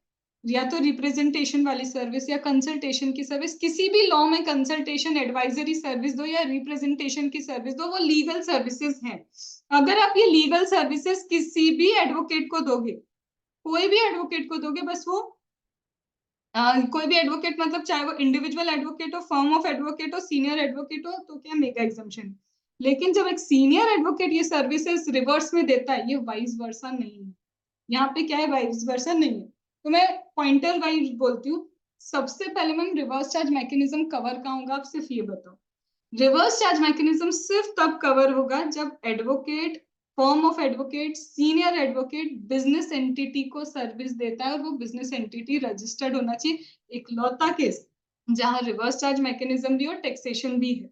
या तो रिप्रेजेंटेशन वाली सर्विस या कंसल्टेशन की सर्विस, किसी भी लॉ में कंसल्टेशन एडवाइजरी सर्विस दो या रिप्रेजेंटेशन की सर्विस दो, वो लीगल सर्विसेज हैं। अगर आप ये लीगल सर्विसेज किसी भी एडवोकेट को दोगे, कोई भी एडवोकेट को दोगे, बस वो कोई भी एडवोकेट मतलब चाहे वो इंडिविजुअल एडवोकेट हो, फर्म ऑफ एडवोकेट हो, सीनियर एडवोकेट हो, तो क्या मेगा एग्जम्पशन। लेकिन जब एक सीनियर एडवोकेट ये सर्विसेज रिवर्स में देता है, ये वाइस वर्सा नहीं है। यहाँ पे क्या है, वाइस वर्सा नहीं है। तो मैं पॉइंटर वाइज बोलती हूँ। सबसे पहले मैं रिवर्स चार्ज मैकेनिज्म कवर कहाँ होगा, आप सिर्फ ये बताओ। रिवर्स चार्ज मैकेनिज्म सिर्फ तब कवर होगा जब advocate, firm of advocate, senior advocate business entity को सर्विस देता है और वो बिजनेस एंटिटी रजिस्टर्ड होना चाहिए। इकलौता केस जहां रिवर्स चार्ज मैकेनिज्म भी और टैक्सेशन भी है।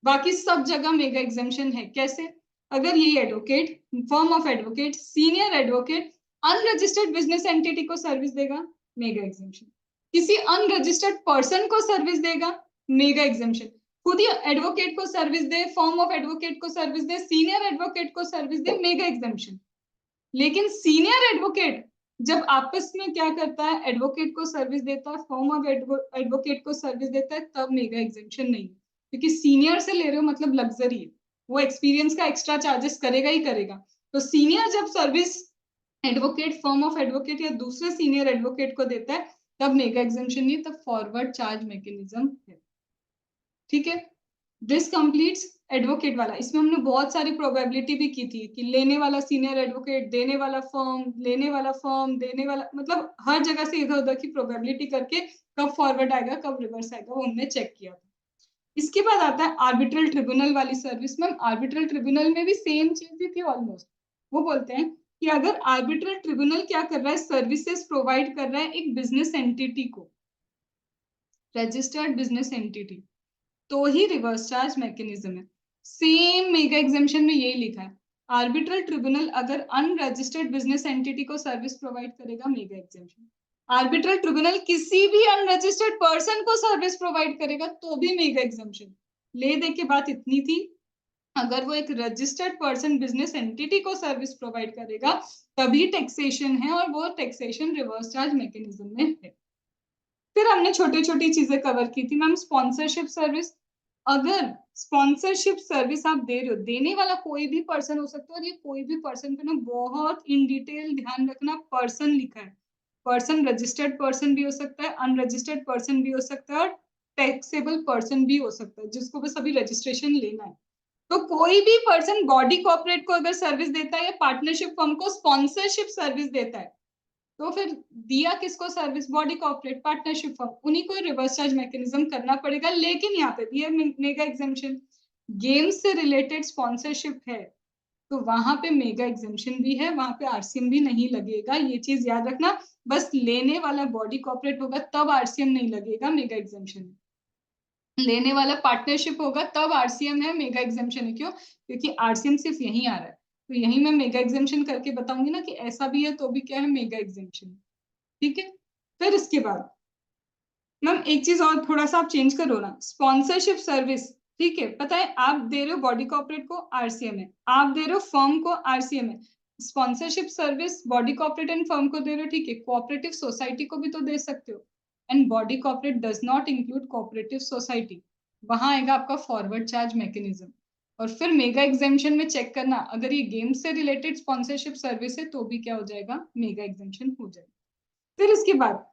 बाकी सब जगह मेगा एग्जेम्पशन है। कैसे, अगर ये advocate, firm of advocate, senior advocate unregistered business entity को सर्विस देगा, मेगा एग्जेम्पशन। किसी अनरजिस्टर्ड पर्सन को सर्विस देगा, मेगा एग्जेम्पशन। खुद ही एडवोकेट को service they, firm of advocate को सर्विस दे, सीनियर एडवोकेट को सर्विस दे, मेगा एग्जेम्पशन। लेकिन सीनियर एडवोकेट जब आपस में क्या करता है, एडवोकेट को सर्विस देता है, फर्म ऑफ एडवोकेट को सर्विस देता है, तब मेगा एग्जेम्पशन नहीं। क्योंकि सीनियर से ले रहे हो मतलब लग्जरी है, वो एक्सपीरियंस का एक्स्ट्रा चार्जेस करेगा ही करेगा। तो सीनियर जब service advocate, firm of advocate या दूसरे सीनियर एडवोकेट को देता है, तब मेगा एग्जेम्पशन नहीं, तब फॉरवर्ड चार्ज मैकेनिज्म है। ठीक है, दिस कंप्लीट्स एडवोकेट वाला। इसमें हमने बहुत सारी प्रोबेबिलिटी भी की थी कि लेने वाला सीनियर एडवोकेट, देने वाला फर्म, लेने वाला फर्म, देने वाला, मतलब हर जगह से इधर उधर की प्रोबेबिलिटी करके कब फॉरवर्ड आएगा कब रिवर्स आएगा वो हमने चेक किया था। इसके बाद आता है आर्बिट्रल ट्रिब्यूनल वाली सर्विस। मैम आर्बिट्रल ट्रिब्यूनल में भी सेम चीज ही थी ऑलमोस्ट। वो बोलते हैं कि अगर आर्बिट्रल ट्रिब्यूनल क्या कर रहा है, सर्विसेज प्रोवाइड कर रहा है एक बिजनेस एंटिटी को, रजिस्टर्ड बिजनेस एंटिटी, तो ही रिवर्स चार्ज मैकेनिज्म है। सेम मेगा एग्जेम्पशन में यही लिखा है, आर्बिट्रल ट्रिब्यूनल अगर अनरजिस्टर्ड बिजनेस एंटिटी को सर्विस प्रोवाइड करेगा, मेगा एग्जेम्पशन। आर्बिट्रल ट्रिब्यूनल किसी भी अनरजिस्टर्ड पर्सन को सर्विस प्रोवाइड करेगा तो भी मेगा एग्जेम्पशन। ले दे के बात इतनी थी, अगर वो एक रजिस्टर्ड पर्सन बिजनेस एंटिटी को सर्विस प्रोवाइड करेगा तभी टैक्सेशन है, और वो टैक्सेशन रिवर्स चार्ज मैकेनिज्म में है। फिर हमने छोटी छोटी चीजें कवर की थी मैम, स्पॉन्सरशिप सर्विस। अगर स्पॉन्सरशिप सर्विस आप दे रहे हो, देने वाला कोई भी पर्सन हो सकता है, और ये कोई भी पर्सन पे ना बहुत इन डिटेल ध्यान रखना, पर्सन लिखा है। पर्सन रजिस्टर्ड पर्सन भी हो सकता है, अनरजिस्टर्ड पर्सन भी हो सकता है, और टैक्सेबल पर्सन भी हो सकता है, जिसको बस अभी रजिस्ट्रेशन लेना है। तो कोई भी पर्सन बॉडी कॉर्पोरेट को अगर सर्विस देता है या पार्टनरशिप फर्म को स्पॉन्सरशिप सर्विस देता है, तो फिर दिया किसको service? Body corporate, partnership firm, उन्हीं को रिवर्स चार्ज मैकेनिज्म करना पड़ेगा। लेकिन यहाँ पे भी है मेगा एग्जेम्पशन, गेम्स से रिलेटेड स्पॉन्सरशिप है तो वहां पे मेगा एग्जेम्पशन भी है, वहां पे आरसीएम भी नहीं लगेगा, ये चीज याद रखना। बस लेने वाला बॉडी कॉर्पोरेट होगा तब आरसीएम नहीं लगेगा, मेगा एग्जेम्पशन। लेने वाला पार्टनरशिप होगा तब आरसीएम है, मेगा एग्जेम्पशन है। क्यों? क्योंकि आरसीएम सिर्फ यहीं आ रहा है, तो यहीं मैं मेगा एग्जेम्पशन करके बताऊंगी ना कि ऐसा भी है तो भी क्या है, मेगा एग्जेम्पशन। ठीक है। फिर इसके बाद मैम एक चीज और थोड़ा सा आप चेंज करो ना, स्पॉन्सरशिप सर्विस। ठीक है, पता है आप दे रहे हो बॉडी कॉर्पोरेट को, आरसीएम है। आप दे रहे हो फर्म को, आरसीएम है। Sponsorship service body corporate and firm को दे रहे हो, ठीक है, कोऑपरेटिव सोसाइटी को भी तो दे सकते हो। And body corporate does not include cooperative society, वहां आएगा आपका फॉरवर्ड चार्ज मैकेनिज्म। और फिर मेगा एग्जेम्पशन में चेक करना, अगर ये गेम से रिलेटेड स्पॉन्सरशिप सर्विस है तो भी क्या हो जाएगा, मेगा एग्जेम्पशन हो जाएगा। फिर इसके बाद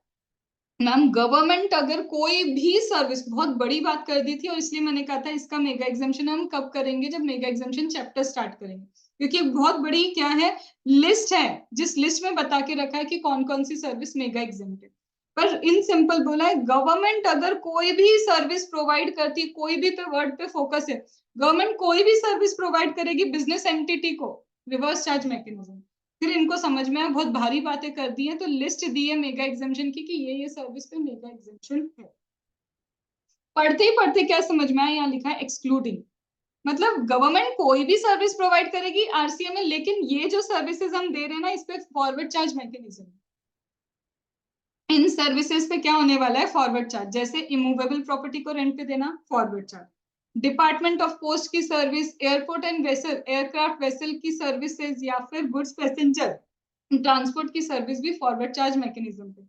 मैम गवर्नमेंट अगर कोई भी सर्विस, बहुत बड़ी बात कर दी थी और इसलिए मैंने कहा था इसका मेगा एग्जामिशन हम कब करेंगे, जब मेगा एग्जामिशन चैप्टर स्टार्ट करेंगे, क्योंकि बहुत बड़ी क्या है, लिस्ट है, जिस लिस्ट में बता के रखा है कि कौन कौन सी सर्विस मेगा एग्जामिटेड। पर इन सिंपल बोला है, गवर्नमेंट अगर कोई भी सर्विस प्रोवाइड करती, कोई भी पे वर्ड पे फोकस है, गवर्नमेंट कोई भी सर्विस प्रोवाइड करेगी बिजनेस एंटिटी को, रिवर्स चार्ज मैकेनिज्म। फिर इनको समझ में बहुत भारी बातें कर दी है, तो लिस्ट दी है मेगा एग्जामिशन की कि ये सर्विस पे मेगा एग्जामिशन है। पढ़ते ही पढ़ते क्या समझ में आया, यहाँ लिखा है एक्सक्लूडिंग, मतलब गवर्नमेंट कोई भी सर्विस प्रोवाइड करेगी आरसीएम में, लेकिन ये जो सर्विसेज हम दे रहे हैं ना, इस पे फॉरवर्ड चार्ज मैकेनिज्म। इन सर्विसेज पे क्या होने वाला है, फॉरवर्ड चार्ज। जैसे इमूवेबल प्रॉपर्टी को रेंट पे देना, forward charge. Department of post की service, airport and vessel, aircraft vessel की सर्विसेज, या फिर गुड्स पैसेंजर ट्रांसपोर्ट की सर्विस भी फॉरवर्ड चार्ज मैकेनिज्म पे।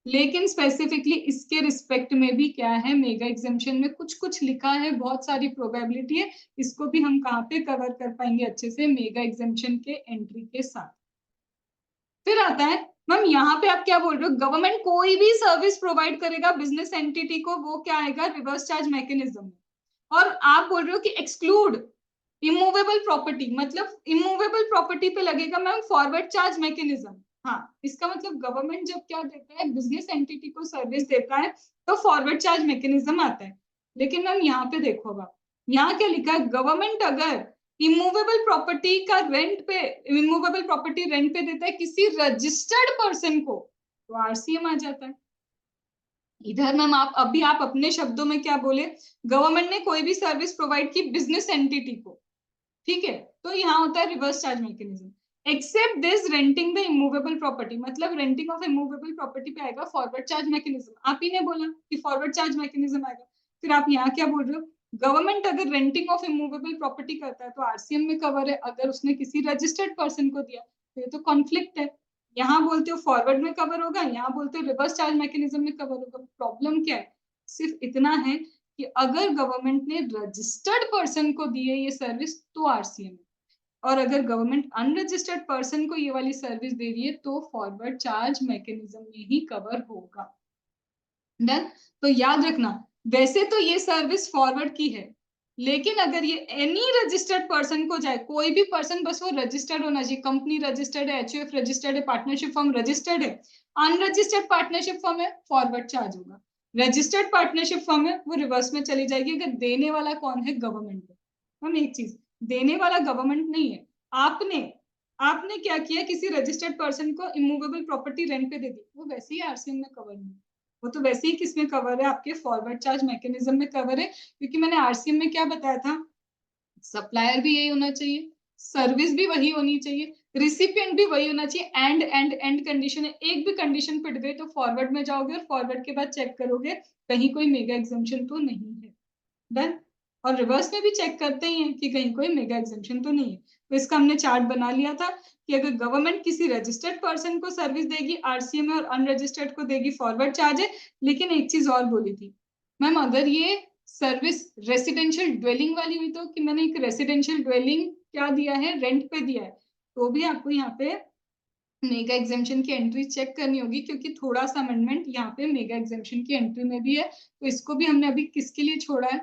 लेकिन स्पेसिफिकली इसके रिस्पेक्ट में भी क्या है, मेगा एग्जेम्पशन में कुछ कुछ लिखा है, बहुत सारी प्रोबेबिलिटी है, इसको भी हम कहाँ पे कवर कर पाएंगे अच्छे से, मेगा एग्जेम्पशन के एंट्री के साथ। फिर आता है मैम यहाँ पे आप क्या बोल रहे हो, गवर्नमेंट कोई भी सर्विस प्रोवाइड करेगा बिजनेस एंटिटी को, वो क्या आएगा, रिवर्स चार्ज मैकेनिज्म। और आप बोल रहे हो कि एक्सक्लूड इमूवेबल प्रॉपर्टी, मतलब इमूवेबल प्रॉपर्टी पे लगेगा मैम फॉरवर्ड चार्ज मैकेनिज्म। हाँ, इसका मतलब गवर्नमेंट जब क्या देता है, बिजनेस एंटिटी को सर्विस देता है, तो फॉरवर्ड चार्ज मैकेनिज्म आता है। लेकिन मैम यहाँ पे देखो, अब यहाँ क्या लिखा है, गवर्नमेंट अगर इमूवेबल प्रॉपर्टी का रेंट पे, इमूवेबल प्रॉपर्टी रेंट पे देता है किसी रजिस्टर्ड पर्सन को, तो आरसीएम आ जाता है। इधर मैम आप अभी आप अपने शब्दों में क्या बोले, गवर्नमेंट ने कोई भी सर्विस प्रोवाइड की बिजनेस एंटिटी को, ठीक है, तो यहाँ होता है reverse charge mechanism. Except this renting the immovable property, मतलब रेंटिंग ऑफ इमूवेबल प्रॉपर्टी पे आएगा फॉरवर्ड चार्ज मैकेनिज्म। आप ही ने बोला कि फॉरवर्ड चार्ज मैकेनिज्म आएगा, फिर आप यहाँ क्या बोल रहे हो, गवर्नमेंट अगर रेंटिंग ऑफ इमूवेबल प्रॉपर्टी करता है तो आरसीएम में कवर है, अगर उसने किसी रजिस्टर्ड पर्सन को दिया तो ये तो कॉन्फ्लिक्ट है। यहाँ बोलते हो फॉरवर्ड में कवर होगा, यहाँ बोलते हो रिवर्स चार्ज मैकेनिज्म में कवर होगा। प्रॉब्लम क्या है, सिर्फ इतना है कि अगर गवर्नमेंट ने रजिस्टर्ड पर्सन को दी है ये सर्विस तो आरसीएम है, और अगर गवर्नमेंट अनरजिस्टर्ड पर्सन को ये वाली सर्विस दे रही है तो फॉरवर्ड चार्ज मैकेनिज्म में ही कवर होगा। डन। तो याद रखना, वैसे तो ये सर्विस फॉरवर्ड की है, लेकिन अगर ये एनी रजिस्टर्ड पर्सन को जाए, कोई भी पर्सन, बस वो रजिस्टर्ड होना चाहिए, कंपनी रजिस्टर्ड है, एचयूएफ रजिस्टर्ड है, पार्टनरशिप फर्म रजिस्टर्ड है, अनरजिस्टर्ड पार्टनरशिप फर्म है, फॉरवर्ड चार्ज होगा। रजिस्टर्ड पार्टनरशिप फर्म है वो रिवर्स में चली जाएगी, अगर देने वाला कौन है, गवर्नमेंट है। हम एक चीज, देने वाला गवर्नमेंट नहीं है, आपने आपने क्या किया, किसी रजिस्टर्ड पर्सन को इमूवेबल प्रॉपर्टी रेंट पे दे दी, वो वैसे ही आरसीएम में कवर नहीं, वो तो वैसे ही किसमें कवर है, आपके फॉरवर्ड चार्ज मैकेनिज्म में कवर है। क्योंकि मैंने आरसीएम में क्या बताया था, सप्लायर भी यही होना चाहिए, सर्विस भी वही होनी चाहिए, रिसिपिएंट भी वही होना चाहिए, एंड कंडीशन है, एक भी कंडीशन पिट गई तो फॉरवर्ड में जाओगे और फॉरवर्ड के बाद चेक करोगे कहीं कोई मेगा एग्जाम्पशन तो नहीं है। डन। और रिवर्स में भी चेक करते ही हैं कि कहीं कोई मेगा एग्जाम्पशन तो नहीं है। तो इसका हमने चार्ट बना लिया था कि अगर गवर्नमेंट किसी रजिस्टर्ड पर्सन को सर्विस देगी आरसीएम में और अनरजिस्टर्ड को देगी फॉरवर्ड चार्ज है। लेकिन एक चीज और बोली थी मैम, अगर ये सर्विस रेसिडेंशियल ड्वेलिंग वाली हुई तो कि मैंने एक रेसिडेंशियल ड्वेलिंग क्या दिया है, रेंट पे दिया है, तो भी आपको यहाँ पे मेगा एग्जेम्पशन की एंट्री चेक करनी होगी, क्योंकि थोड़ा सा अमेंडमेंट यहाँ पे मेगा एग्जेम्पशन की एंट्री में भी है। तो इसको भी हमने अभी किसके लिए छोड़ा है,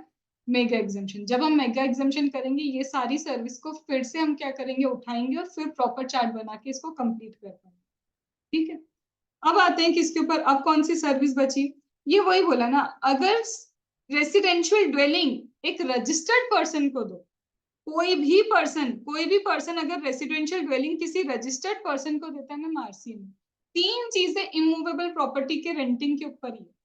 मेगा एग्जेम्पशन। जब हम मेगा एग्जेम्पशन करेंगे ये सारी सर्विस को फिर से हम क्या करेंगे, उठाएंगे और फिर प्रॉपर चार्ट बना के इसको कंप्लीट कर पाएंगे। ठीक है, अब आते हैं किसके ऊपर, अब कौन सी सर्विस बची, ये वही बोला ना, अगर रेसिडेंशियल ड्वेलिंग एक रजिस्टर्ड पर्सन को दो, कोई भी पर्सन अगर रेसिडेंशियल ड्वेलिंग किसी रजिस्टर्ड पर्सन को देता है मैम आरसीएम, तीन चीजें इमूवेबल प्रॉपर्टी के रेंटिंग के ऊपर ही है।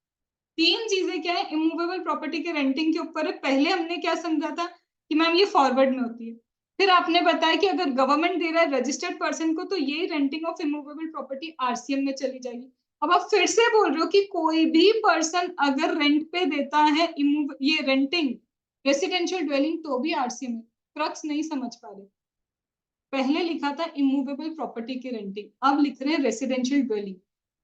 तीन चीजें क्या है, इमूवेबल प्रॉपर्टी के रेंटिंग के ऊपर है। पहले हमने क्या समझा था कि मैम ये फॉरवर्ड में होती है, फिर आपने बताया कि अगर गवर्नमेंट दे रहा है रजिस्टर्ड पर्सन को तो ये renting of immovable property RCM में चली जाएगी। अब आप फिर से बोल रहे हो कि कोई भी पर्सन अगर रेंट पे देता है ये रेंटिंग रेसिडेंशियल ड्वेलिंग तो भी आरसीएम में, क्रक्स नहीं समझ पा रहे। पहले लिखा था इमूवेबल प्रॉपर्टी की रेंटिंग, अब लिख रहे हैं रेसिडेंशियल ड्वेलिंग।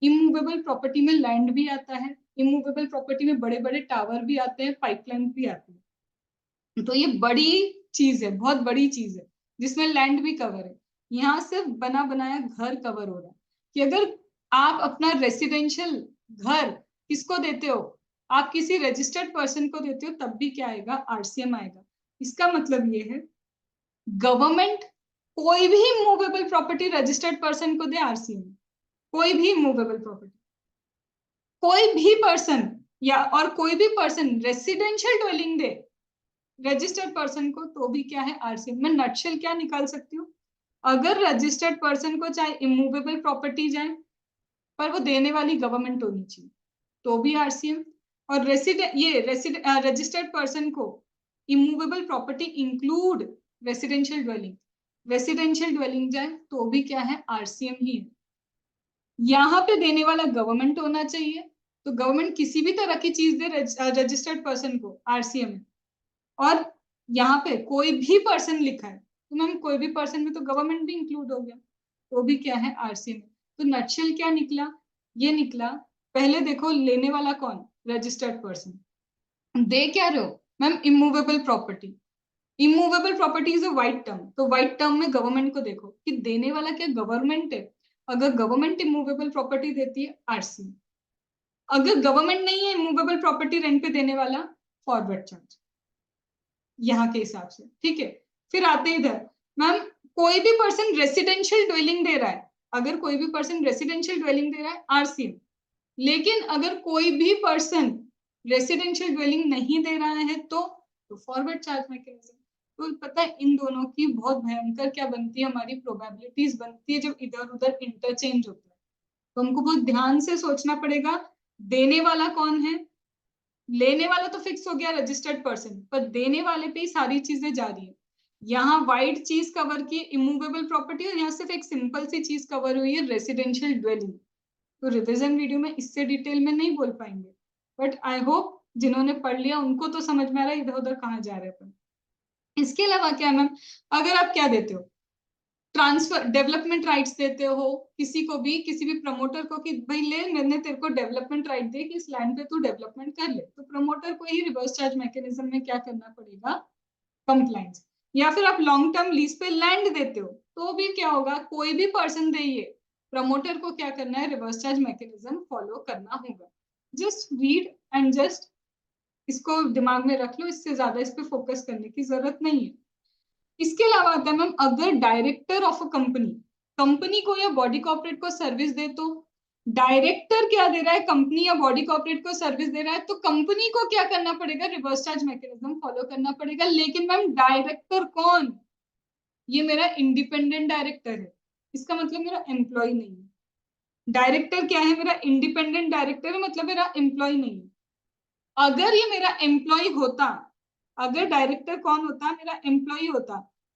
इमूवेबल प्रॉपर्टी में लैंड भी आता है, इमूवेबल प्रॉपर्टी में बड़े बड़े टावर भी आते हैं, पाइपलाइन भी आती है। तो ये बड़ी चीज है, बहुत बड़ी चीज है, जिसमें लैंड भी कवर है। यहाँ सिर्फ बना बनाया घर कवर हो रहा है कि अगर आप अपना रेसिडेंशियल घर किसको देते हो, आप किसी रजिस्टर्ड पर्सन को देते हो, तब भी क्या आएगा, आरसीएम आएगा। इसका मतलब ये है गवर्नमेंट कोई भी मूवेबल प्रॉपर्टी रजिस्टर्ड पर्सन को दे आरसीएम, कोई भी मूवेबल प्रॉपर्टी, कोई भी पर्सन या और कोई भी पर्सन रेसिडेंशियल ड्वेलिंग दे रजिस्टर्ड पर्सन को तो भी क्या है, आरसीएम। मैं नटशेल क्या निकाल सकती हूँ, अगर रजिस्टर्ड पर्सन को चाहे इमूवेबल प्रॉपर्टी जाए पर वो देने वाली गवर्नमेंट होनी चाहिए तो भी आरसीएम, और रजिस्टर्ड पर्सन को immovable property include residential dwelling जाए तो भी क्या है, आरसीएम ही है। यहाँ पे देने वाला गवर्नमेंट होना चाहिए, तो गवर्नमेंट किसी भी तरह की चीज दे रजिस्टर्ड पर्सन को, आरसीएम है। और यहाँ पे कोई भी पर्सन लिखा है तो मैम कोई भी पर्सन में तो गवर्नमेंट भी इंक्लूड हो गया, तो भी क्या है, आरसीएम। तो नटशेल क्या निकला, ये निकला, पहले देखो लेने वाला कौन, रजिस्टर्ड पर्सन, दे क्या रहे हो ma'am, immovable property. Immovable property is a wide term, तो वाइड टर्म में गवर्नमेंट को देखो कि देने वाला क्या गवर्नमेंट है, अगर गवर्नमेंट इमूवेबल प्रॉपर्टी देती है आरसी, अगर गवर्नमेंट नहीं है इमूवेबल प्रॉपर्टी रेंट पे देने वाला, फॉरवर्ड चार्ज यहाँ के हिसाब से। ठीक है, फिर आते इधर मैम, कोई भी पर्सन रेसिडेंशियल ड्वेलिंग दे रहा है, अगर कोई भी पर्सन रेसिडेंशियल ड्वेलिंग दे रहा है आरसी, लेकिन अगर कोई भी पर्सन रेसिडेंशियल ड्वेलिंग नहीं दे रहा है तो फॉरवर्ड चार्ज मैकेनिज्म। तो पता है इन दोनों की बहुत भयंकर क्या बनती है, हमारी प्रोबेबिलिटीज बनती है जब इधर उधर इंटरचेंज होता है। तो हमको बहुत ध्यान से सोचना पड़ेगा देने वाला कौन है, लेने वाला तो फिक्स हो गया रजिस्टर्ड पर्सन, पर देने वाले पे ही सारी चीजें जा रही है। यहाँ वाइड चीज कवर की इमूवेबल प्रॉपर्टी और यहाँ सिर्फ एक सिंपल सी चीज कवर हुई है रेसिडेंशियल ड्वेलिंग। तो रिवीजन वीडियो में इससे डिटेल में नहीं बोल पाएंगे, बट आई होप जिन्होंने पढ़ लिया उनको तो समझ में आ रहा है इधर उधर कहाँ जा रहे हैं। इसके अलावा क्या मैम, अगर आप क्या देते हो, ट्रांसफर डेवलपमेंट राइट्स देते हो किसी को भी, किसी भी प्रमोटर को कि भाई ले मैंने तेरे को डेवलपमेंट राइट दे कि इस लैंड पे तू डेवलपमेंट कर ले, तो प्रमोटर को ही रिवर्स चार्ज मैकेनिज्म में क्या करना पड़ेगा, कंप्लाइंस। या फिर आप लॉन्ग टर्म लीज पे लैंड देते हो तो भी क्या होगा, कोई भी पर्सन दे, ये प्रमोटर को क्या करना है, रिवर्स चार्ज मैकेनिज्म फॉलो करना होगा। जस्ट रीड एंड जस्ट इसको दिमाग में रख लो, इससे ज्यादा इस पे फोकस करने की जरूरत नहीं है। इसके अलावा आता है मैम, अगर director of a company, company को या बॉडी कॉर्पोरेट को सर्विस दे, तो डायरेक्टर क्या दे रहा है, कंपनी या बॉडी कॉर्पोरेट को सर्विस दे रहा है, तो कंपनी को क्या करना पड़ेगा, रिवर्स चार्ज मैकेनिज्म फॉलो करना पड़ेगा। लेकिन मैम डायरेक्टर कौन, ये मेरा इंडिपेंडेंट डायरेक्टर है, इसका मतलब मेरा एम्प्लॉय नहीं है। डायरेक्टर क्या है, मेरा इंडिपेंडेंट डायरेक्टर है, मतलब मेरा एम्प्लॉय नहीं है। अगर ये मेरा एम्प्लॉय होता, अगर डायरेक्टर कौन होता, मेरा एम्प्लॉय होता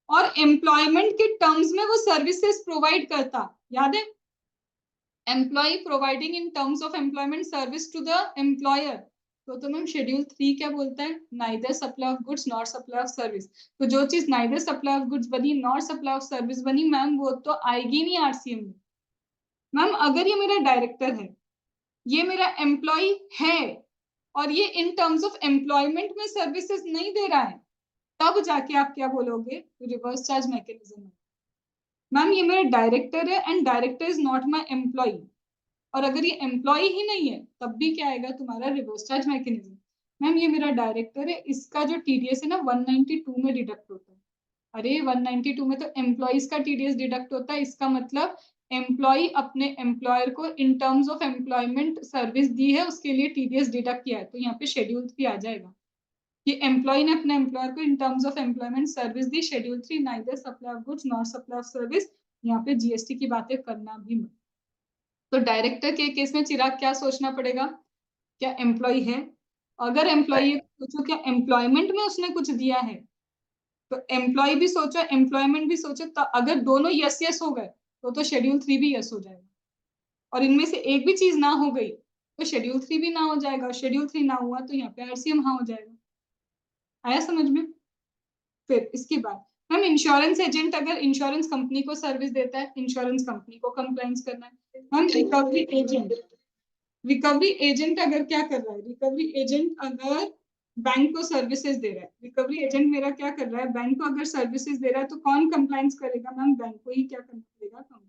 और एम्प्लॉयमेंट के टर्म्स में वो सर्विसेज प्रोवाइड करता, याद है, employ providing in terms of employment service to the employer, तो मैम शेड्यूल 3 क्या बोलता है, neither supply of goods nor supply of service. तो जो चीज नाइदर सप्लाई ऑफ गुड्स बनी नॉर सप्लाई ऑफ सर्विस बनी मैम, वो तो आएगी नहीं आरसीएम में। मैम अगर ये मेरा डायरेक्टर है, ये मेरा एम्प्लॉय है, और ये इन टर्म्स ऑफ एम्प्लॉयमेंट में सर्विसेज नहीं दे रहा है, तब जाके आप क्या बोलोगे, रिवर्स चार्ज मैकेनिज्म। मैम ये मेरा डायरेक्टर है and director is not my employ, और अगर ये एम्प्लॉय ही नहीं है तब भी क्या आएगा तुम्हारा, रिवर्स चार्ज मैकेनिज्म। मैम ये मेरा डायरेक्टर है, इसका जो टीडीएस है ना 192 में डिडक्ट होता है। अरे 192 में तो एम्प्लॉइज का टीडीएस डिडक्ट होता है, इसका मतलब एम्प्लॉय अपने एम्प्लॉयर को in terms of employment service दी है, उसके लिए टीडीएस डिडक्ट किया है, तो यहाँ पे शेड्यूल 3 आ जाएगा कि एम्प्लॉय ने अपने एम्प्लॉयर को in terms of employment service the, schedule 3 neither supply of goods not supply of service, यहाँ पे जीएसटी की बातें करना भी मत। तो डायरेक्टर के केस में चिराग क्या सोचना पड़ेगा, क्या एम्प्लॉय है, अगर एम्प्लॉय है सोचो क्या एम्प्लॉयमेंट में उसने कुछ दिया है, तो एम्प्लॉय भी सोचो एम्प्लॉयमेंट भी सोचो, तो अगर दोनों यस यस हो गए तो शेड्यूल 3 भी यस हो जाएगा, और इनमें से एक भी चीज ना हो गई तो शेड्यूल 3 भी ना हो जाएगा, और शेड्यूल 3 ना हुआ तो यहाँ पे आरसीएम हाँ हो जाएगा। आया समझ में। फिर इसके बाद हम इंश्योरेंस एजेंट अगर इंश्योरेंस कंपनी को सर्विस देता है, इंश्योरेंस कंपनी को कंप्लायंस करना है। हम रिकवरी एजेंट अगर क्या कर रहा है, रिकवरी एजेंट अगर बैंक को सर्विसेज दे रहा है, रिकवरी एजेंट मेरा क्या कर रहा है, बैंक को अगर सर्विसेज दे रहा है, तो कौन कंप्लायंस करेगा, मैम बैंक को ही क्या करना पड़ेगा, कंप्लायंस।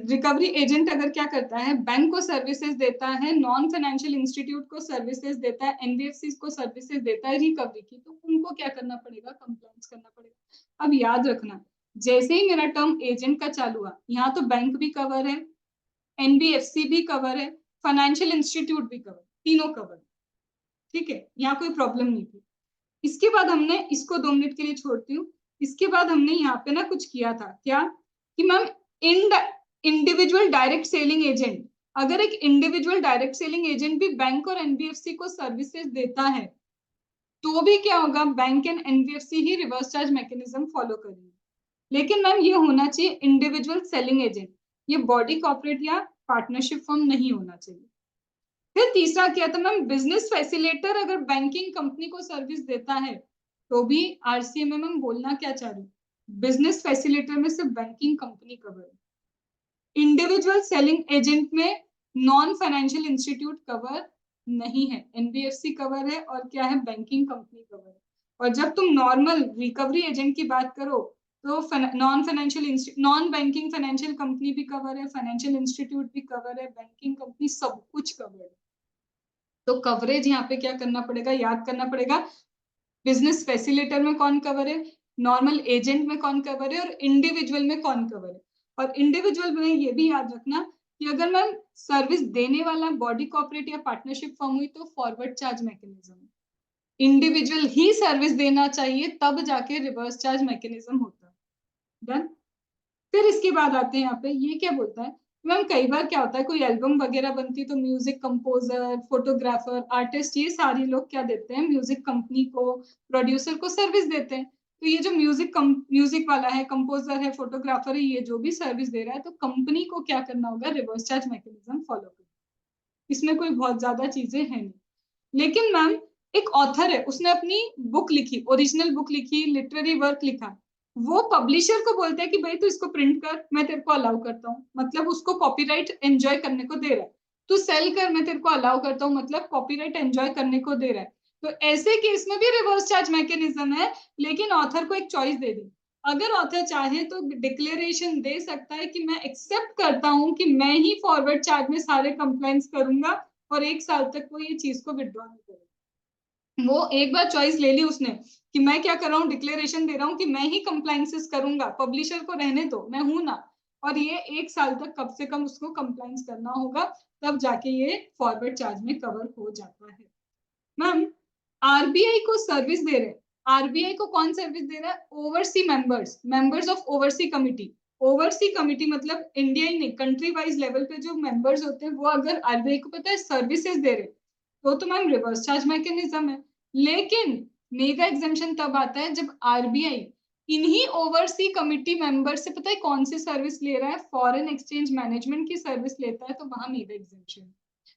रिकवरी एजेंट अगर क्या करता है, बैंक को सर्विसेज देता है, नॉन फाइनेंशियल इंस्टीट्यूट को सर्विसेज देता है, एनबीएफसी को सर्विसेज देता है रिकवरी की, तो उनको क्या करना पड़ेगा, कंप्लायंस करना पड़ेगा। अब याद रखना, जैसे ही मेरा टर्म एजेंट का चालू हुआ, यहाँ तो बैंक भी कवर है, एनबीएफसी भी कवर है, फाइनेंशियल इंस्टीट्यूट भी कवर, तीनों कवर, ठीक है, यहाँ कोई प्रॉब्लम नहीं थी। इसके बाद हमने इसको 2 मिनट के लिए छोड़ती हूँ, इसके बाद हमने यहाँ पे ना कुछ किया था क्या, कि ma'am individual direct selling agent, अगर एक इंडिविजुअल डायरेक्ट सेलिंग एजेंट भी बैंक और एनबीएफसी को सर्विसेज देता है, तो भी क्या होगा, bank and NBFC he reverse charge mechanism follow करेंगे। लेकिन मैम ये होना चाहिए इंडिविजुअल सेलिंग एजेंट, ये बॉडी कॉर्पोरेट या पार्टनरशिप फर्म नहीं होना चाहिए। फिर तीसरा क्या था मैम, बिजनेस फैसिलिटेटर अगर बैंकिंग कंपनी को सर्विस देता है, तो भी आरसीएम में मैम बोलना क्या चाह रही, बिजनेस फैसिलिटेटर में सिर्फ बैंकिंग कंपनी कवर है, इंडिविजुअल सेलिंग एजेंट में नॉन फाइनेंशियल इंस्टीट्यूट कवर नहीं है, एनबीएफसी कवर है, और क्या है, बैंकिंग कंपनी कवर है। और जब तुम नॉर्मल रिकवरी एजेंट की बात करो, तो नॉन बैंकिंग फाइनेंशियल कंपनी भी कवर है, फाइनेंशियल इंस्टीट्यूट भी कवर है, बैंकिंग कंपनी, सब कुछ कवर है। तो कवरेज यहाँ पे क्या करना पड़ेगा, याद करना पड़ेगा, बिजनेस फैसिलिटेटर में कौन कवर है, नॉर्मल एजेंट में कौन कवर है, और इंडिविजुअल में कौन कवर है। और इंडिविजुअल में ये भी याद रखना कि अगर मैम सर्विस देने वाला बॉडी कॉर्पोरेट या पार्टनरशिप फर्म हुई तो फॉरवर्ड चार्ज मैकेनिज्म, इंडिविजुअल ही सर्विस देना चाहिए, तब जाके रिवर्स चार्ज मैकेनिज्म होता है। डन। फिर इसके बाद आते हैं यहाँ पे, ये क्या बोलता है मैम, कई बार क्या होता है, कोई एल्बम वगैरह बनती है तो म्यूजिक कंपोजर, फोटोग्राफर, आर्टिस्ट, ये सारे लोग क्या देते हैं, म्यूजिक कंपनी को, प्रोड्यूसर को सर्विस देते हैं। तो ये जो म्यूजिक वाला है, कंपोजर है, फोटोग्राफर है, ये जो भी सर्विस दे रहा है, तो कंपनी को क्या करना होगा, रिवर्स चार्ज मैकेनिज्म फॉलो करना। इसमें कोई बहुत ज्यादा चीजें हैं नहीं। लेकिन मैम एक ऑथर है, उसने अपनी बुक लिखी, ओरिजिनल बुक लिखी, लिटरेरी वर्क लिखा, वो पब्लिशर को बोलते हैं कि भाई तू इसको प्रिंट कर, मैं तेरे को अलाउ करता हूँ, मतलब उसको कॉपीराइट एंजॉय करने को दे रहा है, तू सेल कर, मैं तेरे को अलाउ करता हूँ, मतलब कॉपीराइट एंजॉय करने को दे रहा है। तो ऐसे केस में भी रिवर्स चार्ज मैकेनिज्म है, लेकिन ऑथर को एक चॉइस दे दी, अगर ऑथर चाहे तो डिक्लेरेशन दे सकता है कि मैं एक्सेप्ट करता हूँ कि मैं ही फॉरवर्ड चार्ज में सारे कंप्लेंट्स करूंगा, और 1 साल तक वो ये चीज को विड्रॉ नहीं करेगा। वो एक बार चॉइस ले ली उसने कि मैं क्या कर रहा हूँ, डिक्लेरेशन दे रहा हूँ कि मैं ही कंप्लायंसेस करूंगा, पब्लिशर को रहने दो, मैं हूं ना, और ये 1 साल तक कम से कम उसको कंप्लायंस करना होगा, तब जाके ये फॉरवर्ड चार्ज में कवर हो जाता है। मैम आरबीआई को सर्विस दे रहे, आरबीआई को कौन सर्विस दे रहा है, oversee members, members of oversee committee, oversee committee मतलब इंडिया ही नहीं, कंट्री वाइज लेवल पे जो मेंबर्स होते हैं, वो अगर आरबीआई को पता है सर्विसेज दे रहे, तो मैम रिवर्स चार्ज मैकेनिज्म है। लेकिन मेगा एग्जेम्पशन तब आता है जब आरबीआई इन्हीं ओवरसी कमिटी मेंबर से पता है कौन सी सर्विस ले रहा है, फॉरेन एक्सचेंज मैनेजमेंट की सर्विस लेता है, तो वहां मेगा एग्जेम्पशन।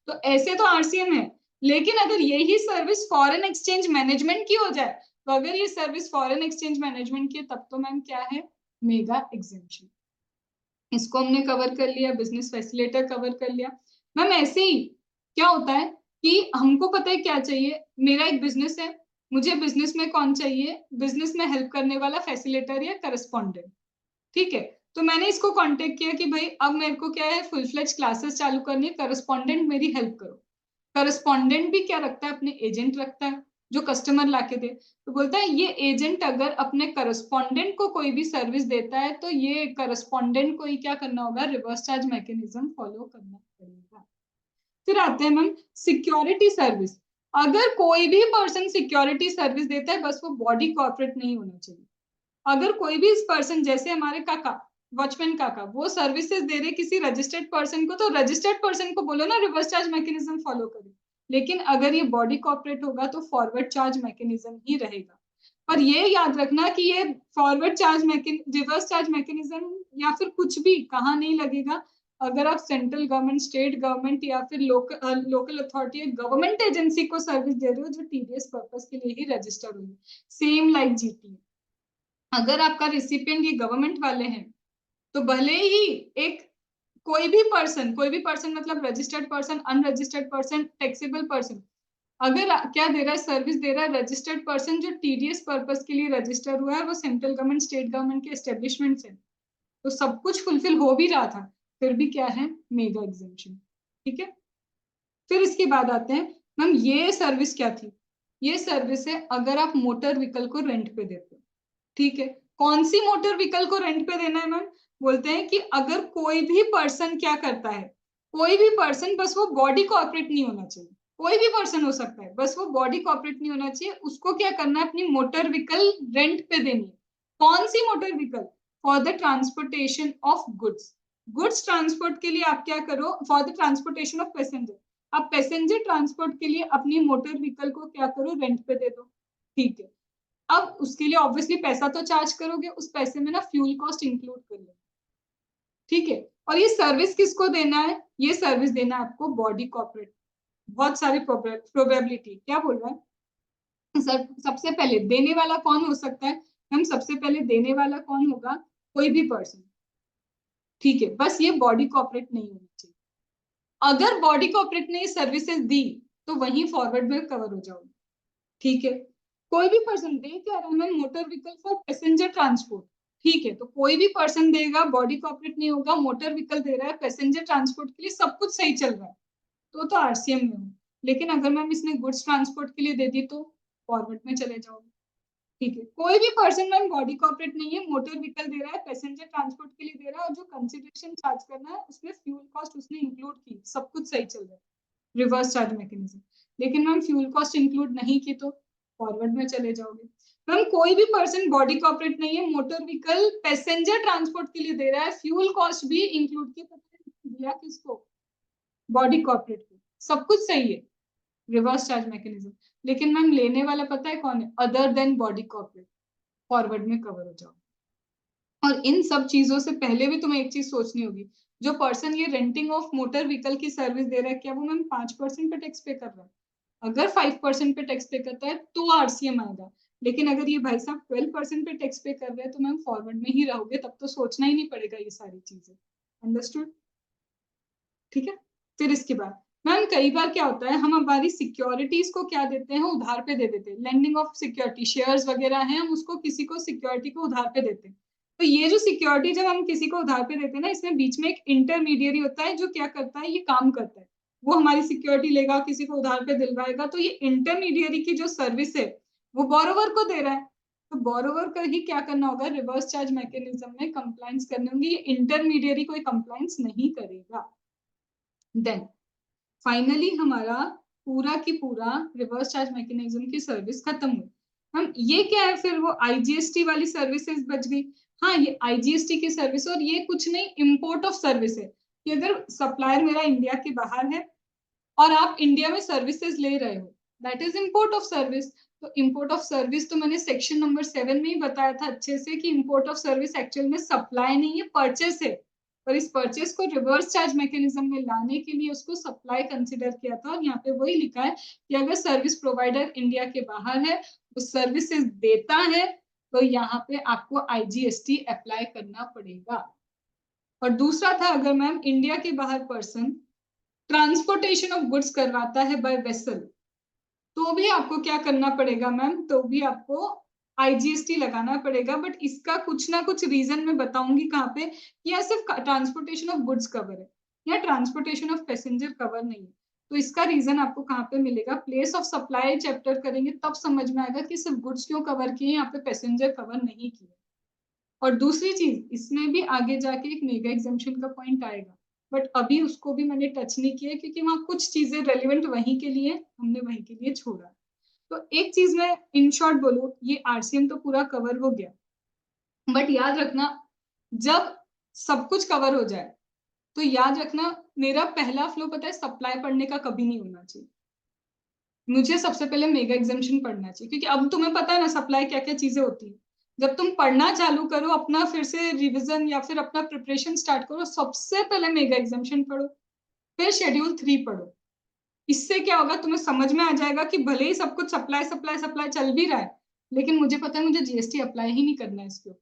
तो ऐसे तो आरसीएम है, लेकिन अगर यही सर्विस फॉरेन एक्सचेंज मैनेजमेंट की हो जाए, तो अगर ये सर्विस फॉरेन एक्सचेंज मैनेजमेंट की है, तब तो मैम क्या है, मेगा एग्जेम्पशन। इसको हमने कवर कर लिया, बिजनेस फैसिलिटेटर कवर कर लिया। मैम ऐसे ही क्या होता है कि हमको पता है क्या चाहिए, मेरा एक बिजनेस है, मुझे बिजनेस में कौन चाहिए, बिजनेस में हेल्प करने वाला फैसिलिटेटर या करस्पॉन्डेंट, ठीक है। तो मैंने इसको कांटेक्ट किया कि भाई अब मेरे को क्या है, फुल फ्लेज क्लासेस चालू करनी है, करस्पॉन्डेंट मेरी हेल्प करो। करस्पॉन्डेंट भी क्या रखता है, अपने एजेंट रखता है जो कस्टमर लाके दे। तो बोलता है ये एजेंट अगर अपने करस्पॉन्डेंट को कोई भी सर्विस देता है तो ये करस्पॉन्डेंट को ही क्या करना होगा, रिवर्स चार्ज मैकेनिज्म फॉलो करना पड़ेगा। फिर आते हैं मैम सिक्योरिटी सर्विस। अगर कोई भी पर्सन सिक्योरिटी सर्विस देता है, बस वो बॉडी कॉर्पोरेट नहीं होना चाहिए। अगर कोई भी इस पर्सन, जैसे हमारे काका, वॉचमैन काका, वो सर्विसेज दे रहे किसी रजिस्टर्ड पर्सन को, तो रजिस्टर्ड पर्सन को बोलो ना रिवर्स चार्ज मैकेनिज्म फॉलो करे। लेकिन अगर ये बॉडी कॉर्पोरेट होगा तो फॉरवर्ड चार्ज मैकेनिज्म ही रहेगा। पर ये याद रखना कि ये forward charge reverse charge mechanism या फिर कुछ भी कहाँ नहीं लगेगा, अगर आप सेंट्रल गवर्नमेंट, स्टेट गवर्नमेंट या फिर लोकल अथॉरिटी या गवर्नमेंट एजेंसी को सर्विस दे रहे हो जो टीडीएस पर्पस के लिए ही रजिस्टर्ड हुई, सेम लाइक जीटी। अगर आपका रिसिपिएंट ये गवर्नमेंट वाले हैं तो भले ही एक कोई भी पर्सन मतलब registered person, unregistered person, taxable person, अगर क्या दे रहा है, सर्विस दे रहा है रजिस्टर्ड पर्सन जो टीडीएस पर्पस के लिए रजिस्टर हुआ है, वो सेंट्रल गवर्नमेंट, स्टेट गवर्नमेंट के एस्टेब्लिशमेंट से, तो सब कुछ फुलफिल हो भी रहा था, फिर भी क्या है, मेगा एग्जेम्पशन। ठीक है। फिर इसके बाद आते हैं मैम, ये सर्विस क्या थी, ये सर्विस है अगर आप मोटर व्हीकल को रेंट पे देते हो। ठीक है। कौन सी मोटर व्हीकल को रेंट पे देना है मैम, बोलते हैं कि अगर कोई भी पर्सन क्या करता है, कोई भी पर्सन, बस वो बॉडी कॉर्पोरेट नहीं होना चाहिए, कोई भी पर्सन हो सकता है, बस वो बॉडी कॉर्पोरेट नहीं होना चाहिए, उसको क्या करना है, अपनी मोटर व्हीकल रेंट पे देनी है। कौन सी motor vehicle, for the transportation of goods. Goods transport के लिए आप क्या करो, for the transportation of passenger, आप पैसेंजर ट्रांसपोर्ट के लिए अपनी मोटर व्हीकल को क्या करो, रेंट पे दे दो। ठीक है। अब उसके लिए ऑब्वियसली पैसा तो चार्ज करोगे, उस पैसे में ना फ्यूल कॉस्ट इंक्लूड कर लो। ठीक है। और ये सर्विस किसको देना है, ये सर्विस देना है आपको बॉडी कॉर्पोरेट। बहुत सारी प्रोबेबिलिटी, क्या बोल रहा है सर, सबसे पहले देने वाला कौन हो सकता है, हम सबसे पहले देने वाला कौन होगा, कोई भी पर्सन। ठीक है, बस ये बॉडी कॉर्पोरेट नहीं होना चाहिए। अगर बॉडी कॉर्पोरेट ने सर्विसेज दी तो वहीं फॉरवर्ड में कवर हो जाओगे। ठीक है। कोई भी पर्सन दे क्या रहा है, motor vehicle for passenger transport. ठीक है, तो कोई भी पर्सन देगा, बॉडी कॉर्पोरेट नहीं होगा, मोटर व्हीकल दे रहा है पैसेंजर ट्रांसपोर्ट के लिए, सब कुछ सही चल रहा है, तो आरसीएम में हो। लेकिन अगर मैम इसने गुड्स ट्रांसपोर्ट के लिए दे दी तो फॉरवर्ड में चले जाओगे। ठीक है। कोई भी पर्सन मैम बॉडी कॉर्पोरेट नहीं है, मोटर व्हीकल दे रहा है, पैसेंजर ट्रांसपोर्ट के लिए दे रहा है, और जो कंसिडरेशन चार्ज करना है उसमें फ्यूल कॉस्ट उसने इंक्लूड की, सब कुछ सही चल रहा है, रिवर्स चार्ज मैकेनिज्म। लेकिन मैम फ्यूल कॉस्ट इंक्लूड नहीं की तो फॉरवर्ड में चले जाओगे। मैम कोई भी पर्सन बॉडी कॉर्पोरेट नहीं है, मोटर व्हीकल पैसेंजर ट्रांसपोर्ट के लिए दे रहा है, फ्यूल कॉस्ट भी इंक्लूड की, दिया किसको, बॉडी कॉर्पोरेट को, सब कुछ सही है, रिवर्स चार्ज मैकेनिज्म। लेकिन मैम लेने वाला पता है कौन है, other than body corporate, forward में कवर हो जाओ। और इन सब चीजों से पहले भी तुम्हें एक चीज सोचनी होगी, जो पर्सन ये रेंटिंग ऑफ मोटर व्हीकल की सर्विस दे रहा है, क्या वो मैम 5% पे टैक्स पे कर रहा है, अगर 5% पे टैक्स पे करता है तो आरसीएम आएगा। लेकिन अगर ये भाई साहब 12% पे टैक्स पे कर रहे हैं तो मैम फॉरवर्ड में ही रहोगे, तब तो सोचना ही नहीं पड़ेगा ये सारी चीजें। अंडरस्टूड। ठीक है। फिर इसके बाद मैम कई बार क्या होता है, हम हमारी सिक्योरिटीज को क्या देते हैं, उधार पे दे देते हैं, लेंडिंग ऑफ सिक्योरिटी, शेयर्स वगैरह हैं, हम उसको किसी को सिक्योरिटी को उधार पे देते हैं। तो ये जो सिक्योरिटी जब हम किसी को उधार पे देते हैं ना, इसमें बीच में एक इंटरमीडियरी होता है जो क्या करता है, ये काम करता है, वो हमारी सिक्योरिटी लेगा, किसी को उधार पे दिलवाएगा, तो ये इंटरमीडियरी की जो सर्विस है वो बोरोवर को दे रहा है, तो बोरोवर का ही क्या करना होगा, रिवर्स चार्ज मैकेनिज्म में कंप्लायंस करने होंगे, ये इंटरमीडियरी कोई कंप्लायंस नहीं करेगा। देन फाइनली हमारा पूरा की पूरा रिवर्स चार्ज मैकेनिज्म की सर्विस खत्म हुई। हम ये क्या है, फिर वो आईजीएसटी वाली सर्विसेज बच गई। हाँ, ये आईजीएसटी की सर्विस, और ये कुछ नहीं, इंपोर्ट ऑफ सर्विस है, कि अगर सप्लायर मेरा इंडिया के बाहर है और आप इंडिया में सर्विसेज ले रहे हो, that is import of service. तो इंपोर्ट ऑफ सर्विस तो मैंने सेक्शन नंबर 7 में ही बताया था अच्छे से, कि इंपोर्ट ऑफ सर्विस एक्चुअल में सप्लाई नहीं है, परचेस है, और इस परचेस को रिवर्स चार्ज मैकेनिज्म में लाने के लिए उसको सप्लाई कंसिडर किया था। और यहाँ पे वही लिखा है कि अगर सर्विस प्रोवाइडर इंडिया के बाहर है, वो सर्विसेज देता है, तो यहाँ पे आपको IGST अप्लाई करना पड़ेगा। और दूसरा था, अगर मैम इंडिया के बाहर पर्सन ट्रांसपोर्टेशन ऑफ गुड्स करवाता है बाय वेसल, तो भी आपको क्या करना पड़ेगा मैम, तो भी आपको IGST लगाना पड़ेगा। बट इसका कुछ ना कुछ रीजन मैं बताऊंगी कहाँ पे, कि यह सिर्फ ट्रांसपोर्टेशन ऑफ गुड्स कवर है या ट्रांसपोर्टेशन ऑफ पैसेंजर कवर नहीं है। तो इसका रीजन आपको कहाँ पे मिलेगा, प्लेस ऑफ सप्लाई चैप्टर करेंगे तब समझ में आएगा कि सिर्फ गुड्स क्यों कवर किए, यहाँ पे पैसेंजर कवर नहीं किए। और दूसरी चीज, इसमें भी आगे जाके एक मेगा एग्जाम्पशन का पॉइंट आएगा, बट अभी उसको भी मैंने टच नहीं किया क्योंकि वहां कुछ चीजें रेलिवेंट वहीं के लिए हमने वहीं के लिए छोड़ा। तो एक चीज मैं इन शॉर्ट बोलूं, ये RCM तो पूरा कवर हो गया, बट याद रखना जब सब कुछ कवर हो जाए तो याद रखना मेरा पहला फ्लो पता है, सप्लाई पढ़ने का कभी नहीं होना चाहिए। मुझे सबसे पहले मेगा एग्जाम्पशन पढ़ना चाहिए, क्योंकि अब तुम्हें पता है ना सप्लाई क्या क्या चीजें होती है। जब तुम पढ़ना चालू करो, अपना फिर से रिवीजन या फिर अपना प्रिपरेशन स्टार्ट करो, सबसे पहले मेगा एग्जाम्पशन पढ़ो, फिर शेड्यूल 3 पढ़ो। इससे क्या होगा, तुम्हें समझ में आ जाएगा कि भले ही सब कुछ सप्लाई सप्लाई सप्लाई चल भी रहा है, लेकिन मुझे पता है मुझे GST अप्लाई ही नहीं करना है इसके ऊपर।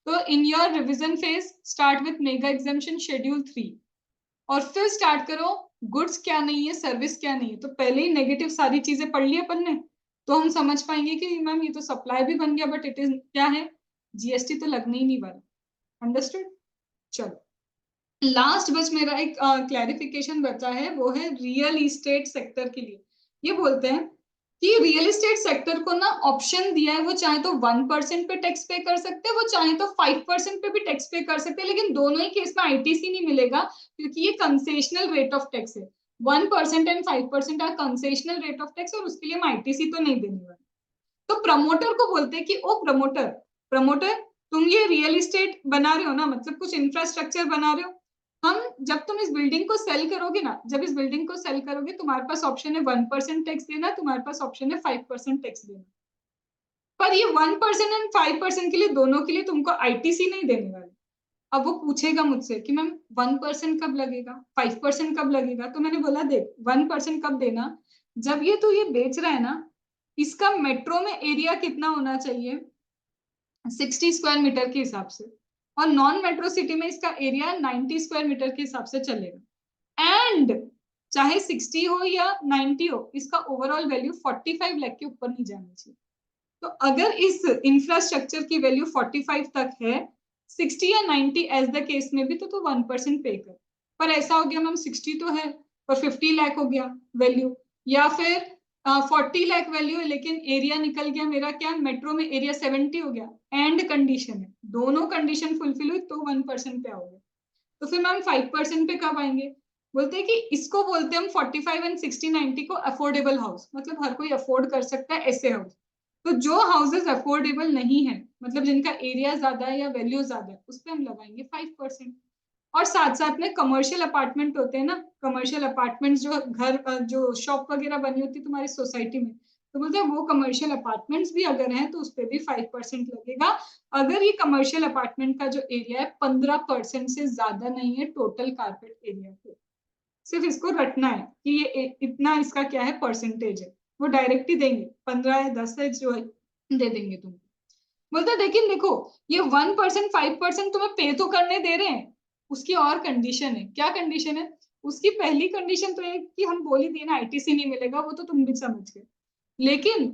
तो in your revision phase start with mega exemption schedule 3, और फिर स्टार्ट करो गुड्स क्या नहीं है, सर्विस क्या नहीं है। तो पहले ही नेगेटिव सारी चीजें पढ़ ली अपन ने, तो हम समझ पाएंगे कि मैम ये तो सप्लाई भी बन गया, बट इट इज क्या है, GST तो लगने ही नहीं वाला। अंडरस्टूड। चलो लास्ट बस मेरा एक क्लैरिफिकेशन बचा है, वो है रियल इस्टेट सेक्टर के लिए। ये बोलते हैं कि रियल एस्टेट सेक्टर को ना ऑप्शन दिया है, वो चाहे तो 1% पे टैक्स पे कर सकते हैं, वो चाहे तो 5% पे भी टैक्स पे कर सकते हैं, लेकिन दोनों ही केस में ITC नहीं मिलेगा, क्योंकि ये कंसेशनल रेट ऑफ टैक्स है। 1% and 5% are concessional rate of tax, और उसके लिए हम ITC तो नहीं देने वाले। तो प्रमोटर को बोलते हैं कि ओ प्रमोटर, प्रमोटर तुम ये रियल एस्टेट बना रहे हो ना, मतलब कुछ इंफ्रास्ट्रक्चर बना रहे हो, हम जब तुम इस बिल्डिंग को सेल करोगे ना, जब इस बिल्डिंग को सेल करोगे तुम्हारे पास ऑप्शन है 1% टैक्स देना, तुम्हारे पास ऑप्शन है 5% टैक्स देना। पर ये 1% एंड 5% के लिए, दोनों के लिए तुमको ITC नहीं देने वाले। अब वो पूछेगा मुझसे कि मैम 1% कब लगेगा, 5% कब लगेगा, तो मैंने बोला देख 1% कब देना, जब ये तू ये बेच रहा है ना, इसका मेट्रो में एरिया कितना होना चाहिए, 60 स्क्वायर मीटर के हिसाब से, और नॉन मेट्रो सिटी में इसका एरिया 90 स्क्वायर मीटर के हिसाब से चलेगा। एंड चाहे 60 हो या 90 हो, इसका ओवरऑल वैल्यू 45 लाख के ऊपर नहीं जाना चाहिए। तो अगर इस इंफ्रास्ट्रक्चर की वैल्यू 45 तक है, 60 या 90 एज द केस में भी, तो 1% पे कर। पर ऐसा हो गया मैम 60 तो है पर 50 लाख हो गया वैल्यू, या फिर 40 लाख वैल्यू है लेकिन एरिया निकल गया मेरा क्या, मेट्रो में एरिया 70 हो गया, एंड कंडीशन है, दोनों कंडीशन फुलफिल हुई तो 1% पे आओगे। तो फिर मैम 5% पे कब आएंगे, बोलते हैं कि इसको बोलते हैं हम 45 एंड 60 90 को अफोर्डेबल हाउस, मतलब हर कोई अफोर्ड कर सकता है ऐसे हाउस। तो जो हाउसेस अफोर्डेबल नहीं है, मतलब जिनका एरिया ज्यादा है या वैल्यू ज्यादा है, उस पर हम लगाएंगे 5%। और साथ साथ में कमर्शियल अपार्टमेंट होते हैं ना, कमर्शियल अपार्टमेंट जो घर जो शॉप वगैरह बनी होती है तुम्हारी सोसाइटी में, तो बोलते हैं वो कमर्शियल अपार्टमेंट्स भी अगर हैं तो उस पर भी 5% लगेगा, अगर ये कमर्शियल अपार्टमेंट का जो एरिया है 15% से ज्यादा नहीं है टोटल कारपेट एरिया पे। सिर्फ इसको रटना है कि ये इतना इसका क्या है परसेंटेज है, वो डायरेक्ट ही देंगे 15 या 10 है जो है दे देंगे तुमको। बोलते लेकिन देखो ये 1% 5% तुम्हें पे तो करने दे रहे हैं, उसकी और कंडीशन है। क्या कंडीशन है उसकी, पहली कंडीशन तो है कि हम बोल ही दिए ना ITC नहीं मिलेगा, वो तो तुम भी समझ गए। लेकिन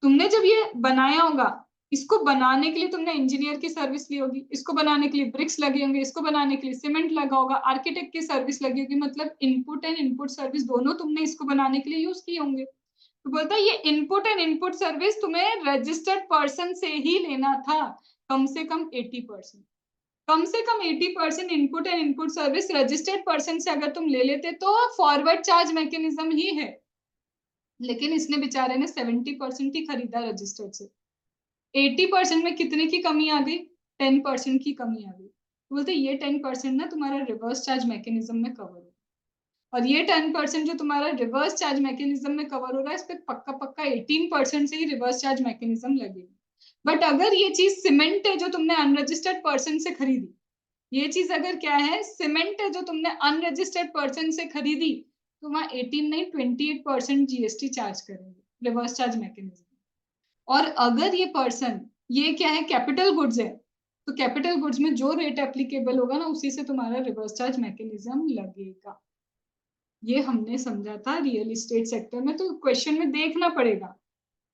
तुमने जब ये बनाया होगा, इसको बनाने के लिए तुमने इंजीनियर की सर्विस ली होगी, इसको बनाने के लिए ब्रिक्स लगे होंगे, इसको बनाने के लिए सीमेंट लगा होगा, आर्किटेक्ट की सर्विस लगी होगी, मतलब इनपुट एंड इनपुट सर्विस दोनों तुमने इसको बनाने के लिए यूज किए होंगे। तो बोलता है ये इनपुट एंड इनपुट सर्विस तुम्हें रजिस्टर्ड पर्सन से ही लेना था, कम से कम 80%, कम से कम 80% input and input service registered person से अगर तुम ले लेते तो फॉरवर्ड चार्ज मैकेनिज्म ही है। लेकिन इसने बेचारे ने 70% ही खरीदा रजिस्टर्ड से, 80% में कितने की कमी आ गई, 10% की कमी आ गई। तो बोलते ये 10% ना तुम्हारा रिवर्स चार्ज मैकेनिज्म में कवर हो, और ये 10% जो तुम्हारा रिवर्स चार्ज मैकेनिज्म में कवर हो रहा है, इस पे पक्का पक्का 18% से ही रिवर्स चार्ज मैकेनिज्म लगेगा। बट अगर ये चीज सीमेंट है जो तुमने अनरजिस्टर्ड पर्सन से खरीदी, ये चीज अगर क्या है सीमेंट है जो तुमने अनरजिस्टर्ड पर्सन से खरीदी, तो वहां 18 नहीं 28% GST चार्ज करेंगे रिवर्स चार्ज मैकेनिज्म। और अगर ये पर्सन ये क्या है, कैपिटल गुड्स है, तो कैपिटल गुड्स में जो रेट एप्लीकेबल होगा ना उसी से तुम्हारा रिवर्स चार्ज मैकेनिज्म लगेगा। ये हमने समझा था रियल एस्टेट सेक्टर में। तो क्वेश्चन में देखना पड़ेगा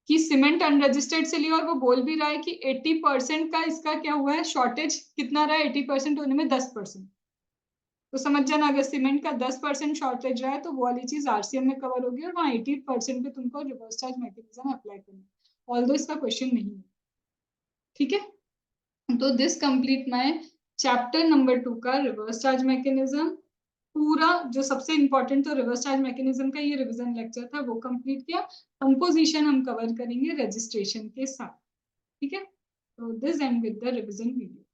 कि सीमेंट अनरजिस्टर्ड से लिया और वो बोल भी रहा है कि 80% का इसका क्या हुआ है शॉर्टेज, कितना रहा है 80% होने में 10%। तो समझ जाना अगर सीमेंट का 10% शॉर्टेज रहा है तो वो वाली चीज आरसीएम में कवर होगी और वहाँ 80% पे तुमको रिवर्स चार्ज मैकेनिज्म अप्लाई करना है, ऑल्दो इसका क्वेश्चन नहीं है। ठीक है, तो this complete my chapter number 2 का रिवर्स चार्ज मैकेनिज्म। पूरा जो सबसे इंपॉर्टेंट तो रिवर्स चार्ज मैकेनिज्म का ये रिवीजन लेक्चर था वो कंप्लीट किया। कंपोजिशन हम कवर करेंगे रजिस्ट्रेशन के साथ। ठीक है, तो this and with the revision video.